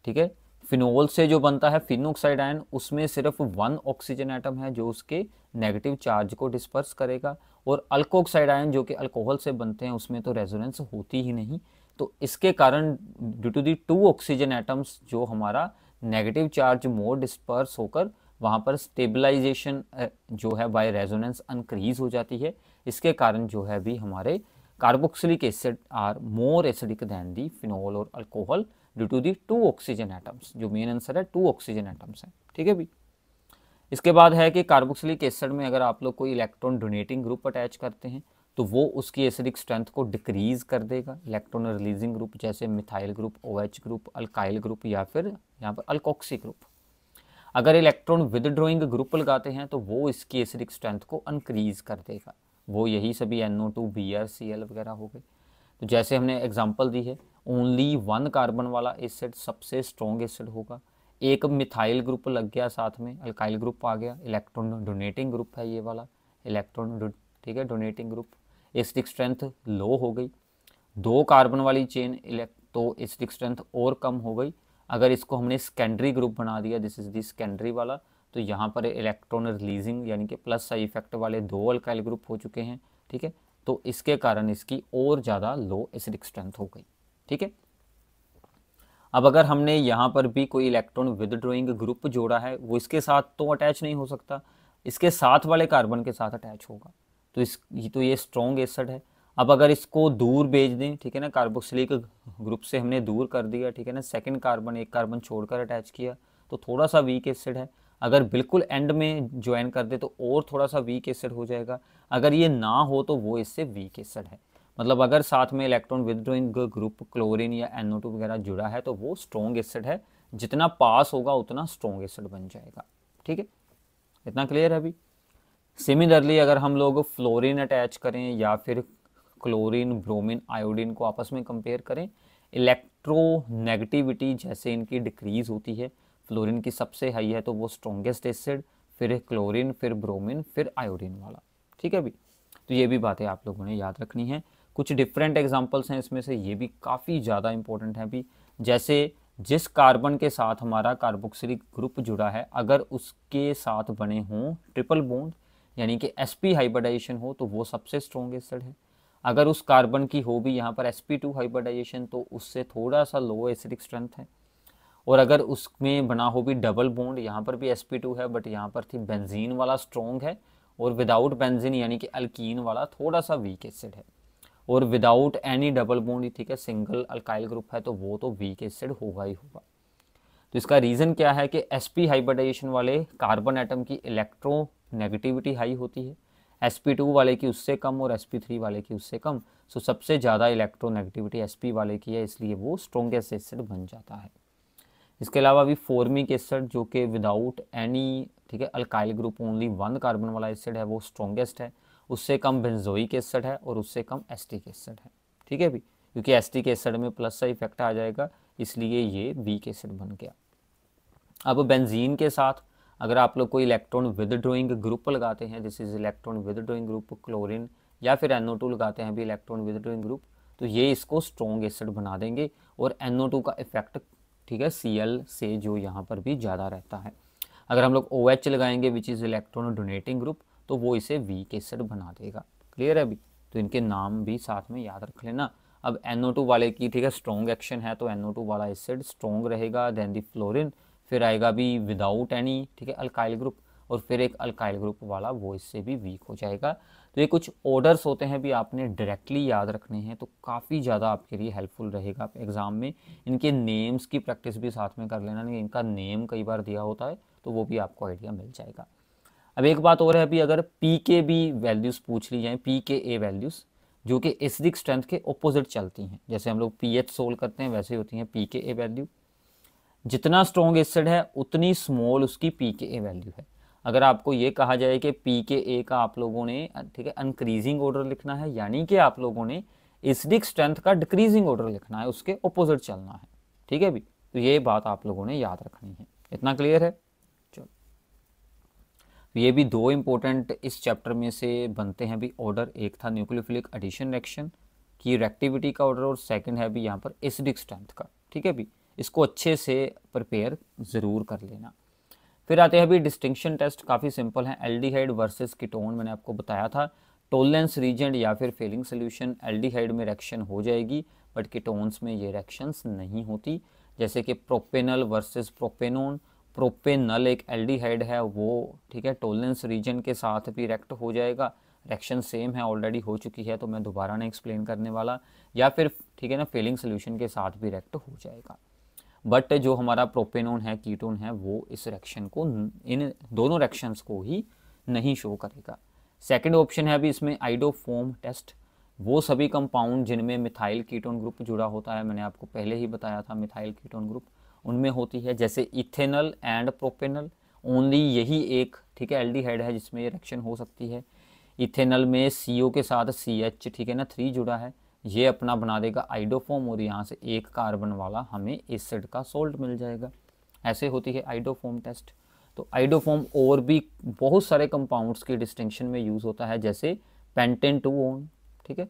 ठीक है, फिनोल से जो बनता है फिनोक्साइड आयन, उसमें सिर्फ 1 ऑक्सीजन एटम है जो उसके नेगेटिव चार्ज को डिस्पर्स करेगा, और अल्कोक्साइड आयन जो कि अल्कोहल से बनते हैं उसमें तो रेजोनेंस होती ही नहीं। तो इसके कारण due to the 2 oxygen atoms जो हमारा नेगेटिव चार्ज मोर डिस्पर्स होकर वहाँ पर स्टेबलाइजेशन जो है बाय रेजोनेंस इंक्रीज हो जाती है। इसके कारण जो है भी हमारे carboxylic acid are more acidic than the phenol और alcohol due to the 2 oxygen atoms. जो मेन आंसर है 2 ऑक्सीजन एटम्स है। ठीक है भी, इसके बाद है कि कार्बोक्सिलिक एसिड में अगर आप लोग कोई इलेक्ट्रॉन डोनेटिंग ग्रुप अटैच करते हैं तो वो उसकी एसिडिक स्ट्रेंथ को डिक्रीज कर देगा। इलेक्ट्रॉन रिलीजिंग ग्रुप जैसे methyl group, OH group, alkyl group या फिर यहाँ पर अल्कोक्सी ग्रुप। अगर इलेक्ट्रॉन विदड्रॉइंग ग्रुप लगाते हैं तो वो इसकी एसिडिक स्ट्रेंथ को इंक्रीज कर देगा। वो यही सभी NO2, BrCl वगैरह हो गए। तो जैसे हमने एग्जांपल दी है, ओनली 1 कार्बन वाला एसिड सबसे स्ट्रॉन्ग एसिड होगा। एक मिथाइल ग्रुप लग गया, साथ में अल्काइल ग्रुप आ गया, इलेक्ट्रॉन डोनेटिंग ग्रुप है ये वाला इलेक्ट्रॉन ठीक है डोनेटिंग ग्रुप, एसिडिक स्ट्रेंथ लो हो गई। 2 कार्बन वाली चेन तो एसिडिक स्ट्रेंथ और कम हो गई। अगर इसको हमने सेकेंडरी ग्रुप बना दिया, दिस इज दी सेकेंडरी वाला, तो यहाँ पर इलेक्ट्रॉन रिलीजिंग यानी कि प्लस साइड इफेक्ट वाले 2 अल्काइल ग्रुप हो चुके हैं। ठीक है, तो इसके कारण इसकी और ज़्यादा लो एसिडिक स्ट्रेंथ हो गई। ठीक है, अब अगर हमने यहाँ पर भी कोई इलेक्ट्रॉन विदड्रॉइंग ग्रुप जोड़ा है, वो इसके साथ तो अटैच नहीं हो सकता, इसके साथ वाले कार्बन के साथ अटैच होगा। तो ये स्ट्रॉन्ग एसिड है। अब अगर इसको दूर भेज दें, ठीक है ना, कार्बोक्सिलिक ग्रुप से हमने दूर कर दिया, ठीक है ना, सेकंड कार्बन, एक कार्बन छोड़कर अटैच किया, तो थोड़ा सा वीक एसिड है। अगर बिल्कुल एंड में ज्वाइन कर दे तो और थोड़ा सा वीक एसिड हो जाएगा, अगर ये ना हो तो वो इससे वीक एसिड है। मतलब अगर साथ में इलेक्ट्रॉन विदड्रॉइंग ग्रुप क्लोरीन या NO2 वगैरह जुड़ा है तो वो स्ट्रॉन्ग एसिड है, जितना पास होगा उतना स्ट्रॉन्ग एसिड बन जाएगा। ठीक है, इतना क्लियर है अभी। सिमिलरली अगर हम लोग फ्लोरीन अटैच करें या फिर क्लोरीन, ब्रोमीन, आयोडीन को आपस में कंपेयर करें, इलेक्ट्रोनेगेटिविटी जैसे इनकी डिक्रीज होती है, फ्लोरीन की सबसे हाई है तो वो स्ट्रॉन्गेस्ट एसिड, फिर क्लोरीन, फिर ब्रोमीन, फिर आयोडीन वाला। ठीक है भी, तो ये भी बातें आप लोगों ने याद रखनी है। कुछ डिफरेंट एग्जांपल्स हैं इसमें से, ये भी काफ़ी ज़्यादा इंपॉर्टेंट है भी। जैसे जिस कार्बन के साथ हमारा कार्बोक्सिलिक ग्रुप जुड़ा है, अगर उसके साथ बने हों ट्रिपल बॉन्ड यानी कि sp हाइब्रिडाइजेशन हो तो वो सबसे स्ट्रॉन्ग एसिड है। अगर उस कार्बन की हो भी यहाँ पर sp2 हाइब्रिडाइजेशन तो उससे थोड़ा सा लो एसिडिक स्ट्रेंथ है। और अगर उसमें बना हो भी डबल बॉन्ड, यहाँ पर भी sp2 है बट यहाँ पर थी बेंजीन वाला स्ट्रॉन्ग है, और विदाउट बेंजीन यानी कि अल्कीन वाला थोड़ा सा वीक एसिड है। और विदाउट एनी डबल बॉन्ड, ठीक है, सिंगल अल्काइल ग्रुप है तो वो तो वीक एसिड होगा ही होगा। तो इसका रीज़न क्या है कि sp हाइब्रिडाइजेशन वाले कार्बन एटम की इलेक्ट्रोनेगेटिविटी हाई होती है, sp2 वाले की उससे कम और sp3 वाले की उससे कम। सो सबसे ज़्यादा इलेक्ट्रोनेगेटिविटी sp वाले की है, इसलिए वो स्ट्रॉन्गेस्ट एसिड बन जाता है। इसके अलावा भी फॉर्मिक एसिड जो कि विदाउट एनी, ठीक है, alkyl group only one carbon वाला एसिड है, वो स्ट्रॉन्गेस्ट है। उससे कम बेंजोइक एसिड है और उससे कम एस्टिक एसिड है। ठीक है भी, क्योंकि एस्टिक एसिड में प्लस का इफेक्ट आ जाएगा, इसलिए ये वीक एसिड बन गया। अब बेंजीन के साथ अगर आप लोग कोई इलेक्ट्रॉन विदड्रॉइंग ग्रुप लगाते हैं, this is electron withdrawing group chlorine, या फिर NO2 लगाते हैं भी इलेक्ट्रॉन विदड्रॉइंग ग्रुप, तो ये इसको स्ट्रॉन्ग एसिड बना देंगे। और NO2 का इफेक्ट, ठीक है, Cl से जो यहाँ पर भी ज़्यादा रहता है। अगर हम लोग OH लगाएंगे which is electron donating group, तो वो इसे वीक एसिड बना देगा। क्लियर है अभी, तो इनके नाम भी साथ में याद रख लेना। अब NO2 वाले की, ठीक है, स्ट्रॉन्ग एक्शन है तो NO2 वाला एसिड स्ट्रॉन्ग रहेगा देन दी फ्लोरीन, फिर आएगा भी विदाउट एनी, ठीक है, अल्काइल ग्रुप, और फिर एक अल्काइल ग्रुप वाला वो इससे भी वीक हो जाएगा। तो ये कुछ ऑर्डर्स होते हैं भी, आपने डायरेक्टली याद रखने हैं तो काफ़ी ज़्यादा आपके लिए हेल्पफुल रहेगा एग्ज़ाम में। इनके नेम्स की प्रैक्टिस भी साथ में कर लेना, नहीं इनका नेम कई बार दिया होता है तो वो भी आपको आइडिया मिल जाएगा। अब एक बात और है अभी, अगर pKb वैल्यूज़ पूछ ली जाएँ, pKa वैल्यूज़ जो कि एसिडिक स्ट्रेंथ के ऑपोजिट चलती हैं, जैसे हम लोग pH सोल्व करते हैं वैसे होती हैं pKa वैल्यू। जितना स्ट्रॉन्ग एसिड है उतनी स्मॉल उसकी pKa वैल्यू है। अगर आपको ये कहा जाए कि pKa का आप लोगों ने, ठीक है, इंक्रीजिंग ऑर्डर लिखना है, यानी कि आप लोगों ने एसिडिक स्ट्रेंथ का डिक्रीजिंग ऑर्डर लिखना है, उसके ऑपोजिट चलना है। ठीक है भी, तो ये बात आप लोगों ने याद रखनी है। इतना क्लियर है? चलो, ये भी दो इंपॉर्टेंट इस चैप्टर में से बनते हैं भी ऑर्डर, एक था न्यूक्लियोफिलिक एडिशन रिएक्शन की रिएक्टिविटी का ऑर्डर, और सेकंड है भी यहाँ पर एसिडिक स्ट्रेंथ का। ठीक है भी, इसको अच्छे से प्रिपेयर ज़रूर कर लेना। फिर आते हैं अभी डिस्टिंक्शन टेस्ट, काफ़ी सिंपल है। एल्डिहाइड वर्सेस कीटोन मैंने आपको बताया था, टॉलरेंस रीजन या फिर फेलिंग सोल्यूशन, एल्डिहाइड में रिएक्शन हो जाएगी बट कीटोन्स में ये रिएक्शंस नहीं होती। जैसे कि प्रोपेनल वर्सेस प्रोपेनोन, प्रोपेनल एक एल्डिहाइड है वो, ठीक है, टॉलरेंस रीजन के साथ भी रिएक्ट हो जाएगा, रिएक्शन सेम है, ऑलरेडी हो चुकी है तो मैं दोबारा नहीं एक्सप्लेन करने वाला। या फिर, ठीक है ना, फेलिंग सोल्यूशन के साथ भी रिएक्ट हो जाएगा। बट जो हमारा प्रोपेनोन है, कीटोन है, वो इस रिएक्शन को, इन दोनों रिएक्शंस को ही नहीं शो करेगा। सेकंड ऑप्शन है अभी इसमें आइडोफोम टेस्ट, वो सभी कंपाउंड जिनमें मिथाइल कीटोन ग्रुप जुड़ा होता है, मैंने आपको पहले ही बताया था मिथाइल कीटोन ग्रुप उनमें होती है, जैसे इथेनल एंड प्रोपेनल, ओनली यही एक, ठीक है, एल्डिहाइड है जिसमें ये रिएक्शन हो सकती है। इथेनल में CO के साथ CH, ठीक है ना, 3 जुड़ा है, ये अपना बना देगा आइडोफॉर्म और यहाँ से एक कार्बन वाला हमें एसिड का सोल्ट मिल जाएगा। ऐसे होती है आइडोफॉर्म टेस्ट। तो आइडोफॉर्म और भी बहुत सारे कंपाउंड्स की डिस्टिंक्शन में यूज़ होता है, जैसे पेंटेन 2 ओन, ठीक है,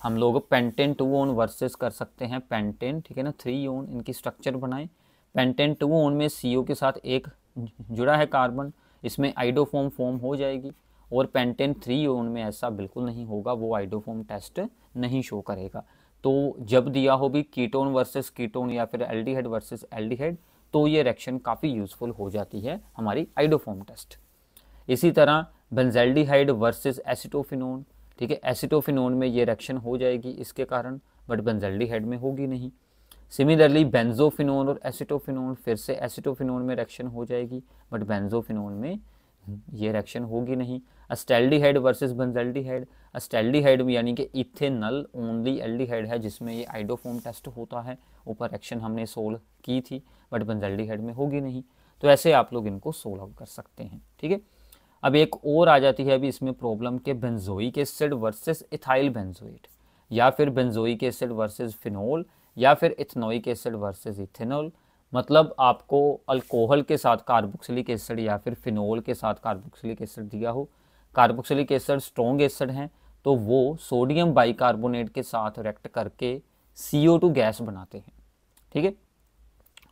हम लोग पेंटेन 2 ओन वर्सेस कर सकते हैं पेंटेन, ठीक है ना, 3 ओन, इनकी स्ट्रक्चर बनाएं। पेंटेन 2 ओन में CO के साथ एक जुड़ा है कार्बन, इसमें आइडोफॉर्म फॉर्म हो जाएगी, और पेंटेन 3 ओन में ऐसा बिल्कुल नहीं होगा, वो आइडोफॉर्म टेस्ट नहीं शो करेगा। तो जब दिया हो भी कीटोन वर्सेस कीटोन या फिर एल्डिहाइड वर्सेस एल्डिहाइड, तो ये रिएक्शन काफ़ी यूज़फुल हो जाती है हमारी आइडोफॉर्म टेस्ट। इसी तरह बेंजल्डिहाइड वर्सेस एसिटोफिनोन, ठीक है, एसिटोफिनोन में ये रिएक्शन हो जाएगी इसके कारण, बट बेंजल्डिहाइड में होगी नहीं। सिमिलरली बेंजोफिनोन और एसिटोफिनोन, फिर से एसिटोफिनोन में रिएक्शन हो जाएगी बट बेंजोफिनोन में ये रिएक्शन होगी नहीं। अस्टैल्डिहाइड वर्सेस बेंजल्डिहाइड, अस्टैल्डिहाइड में यानी कि इथेनल ओनली एल्डिहाइड है जिसमें ये आइडोफॉर्म टेस्ट होता है, ऊपर रिएक्शन हमने सोल्व की थी बट बेंजल्डिहाइड में होगी नहीं। तो ऐसे आप लोग इनको सोल्व आउट कर सकते हैं, ठीक है। अब एक और आ जाती है अभी इसमें प्रॉब्लम के benzoic acid versus ethyl benzoate, या फिर बेंजोइक एसिड वर्सेस फिनोल, या फिर इथेनोइक एसिड वर्सेस इथेनॉल। मतलब आपको अल्कोहल के साथ कार्बोक्सिलिक एसिड या फिर फिनोल के साथ कार्बोक्सिलिक एसिड दिया हो, कार्बोक्सिलिक एसिड स्ट्रॉन्ग एसिड हैं तो वो सोडियम बाइकार्बोनेट के साथ रिएक्ट करके CO2 गैस बनाते हैं, ठीक है।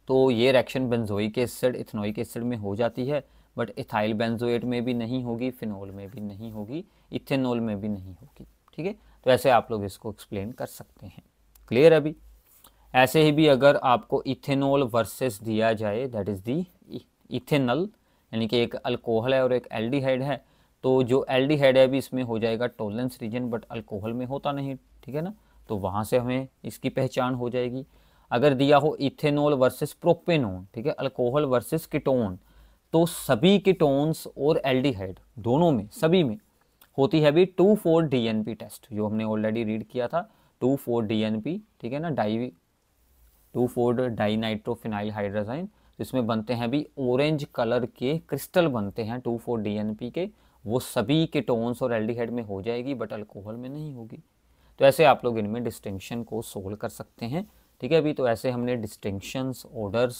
तो ये reaction benzoic acid ethanoic acid में हो जाती है बट इथाइल बेंजोएट में भी नहीं होगी, फिनोल में भी नहीं होगी, इथेनॉल में भी नहीं होगी, ठीक है। तो ऐसे आप लोग इसको एक्सप्लेन कर सकते हैं। क्लियर अभी? ऐसे ही भी अगर आपको इथेनॉल वर्सेस दिया जाए, दैट इज़ दी इथेनॉल, यानी कि एक अल्कोहल है और एक एल्डिहाइड है, तो जो एल्डिहाइड है अभी इसमें हो जाएगा टॉलरेंस रीजन बट अल्कोहल में होता नहीं, ठीक है ना। तो वहाँ से हमें इसकी पहचान हो जाएगी। अगर दिया हो इथेनॉल वर्सेस प्रोपेनॉन, ठीक है, अल्कोहल वर्सेस कीटोन, तो सभी कीटोन्स और एल्डिहाइड दोनों में सभी में होती है भी 2,4-DNP टेस्ट, जो हमने ऑलरेडी रीड किया था 2,4-DNP, ठीक है ना, 2,4-डाइनाइट्रोफिनाइल हाइड्रोजाइन, जिसमें बनते हैं भी ऑरेंज कलर के क्रिस्टल बनते हैं 2,4-DNP के, वो सभी कीटोन्स और एल्डिहाइड में हो जाएगी बट अल्कोहल में नहीं होगी। तो ऐसे आप लोग इनमें डिस्टिंक्शन को सोल्व कर सकते हैं, ठीक है। अभी तो ऐसे हमने distinctions, orders,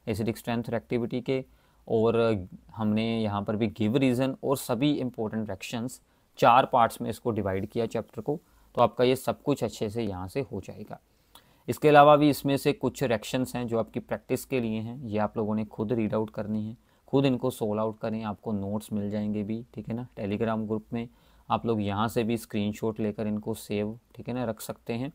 acidic strength reactivity के, और हमने यहाँ पर भी गिव रीज़न और सभी इंपॉर्टेंट रिएक्शंस 4 पार्ट्स में इसको डिवाइड किया चैप्टर को। तो आपका ये सब कुछ अच्छे से यहाँ से हो जाएगा। इसके अलावा भी इसमें से कुछ रिएक्शंस हैं जो आपकी प्रैक्टिस के लिए हैं, ये आप लोगों ने खुद रीड आउट करनी है, खुद इनको सोल्व आउट करें, आपको नोट्स मिल जाएंगे भी, ठीक है ना, टेलीग्राम ग्रुप में। आप लोग यहाँ से भी स्क्रीनशॉट लेकर इनको सेव, ठीक है ना, रख सकते हैं।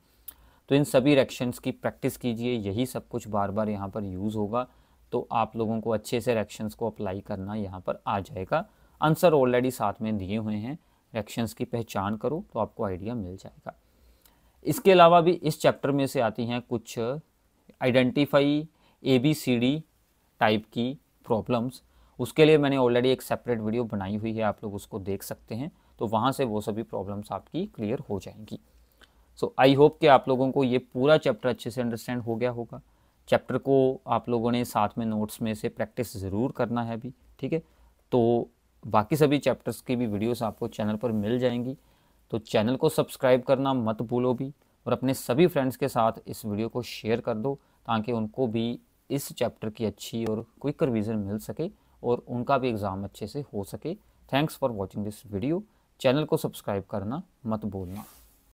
तो इन सभी रिएक्शंस की प्रैक्टिस कीजिए, यही सब कुछ बार बार यहाँ पर यूज़ होगा, तो आप लोगों को अच्छे से रिएक्शंस को अप्लाई करना यहाँ पर आ जाएगा। आंसर ऑलरेडी साथ में दिए हुए हैं, रिएक्शंस की पहचान करो तो आपको आइडिया मिल जाएगा। इसके अलावा भी इस चैप्टर में से आती हैं कुछ आइडेंटिफाई ABCD टाइप की प्रॉब्लम्स, उसके लिए मैंने ऑलरेडी एक सेपरेट वीडियो बनाई हुई है, आप लोग उसको देख सकते हैं, तो वहाँ से वो सभी प्रॉब्लम्स आपकी क्लियर हो जाएंगी। सो आई होप कि आप लोगों को ये पूरा चैप्टर अच्छे से अंडरस्टैंड हो गया होगा। चैप्टर को आप लोगों ने साथ में नोट्स में से प्रैक्टिस ज़रूर करना है अभी, ठीक है। तो बाकी सभी चैप्टर्स की भी वीडियोस आपको चैनल पर मिल जाएंगी, तो चैनल को सब्सक्राइब करना मत भूलो भी, और अपने सभी फ्रेंड्स के साथ इस वीडियो को शेयर कर दो ताकि उनको भी इस चैप्टर की अच्छी और क्विक रिवीजन मिल सके और उनका भी एग्ज़ाम अच्छे से हो सके। Thanks for watching this video. Channel को सब्सक्राइब करना मत भूलना।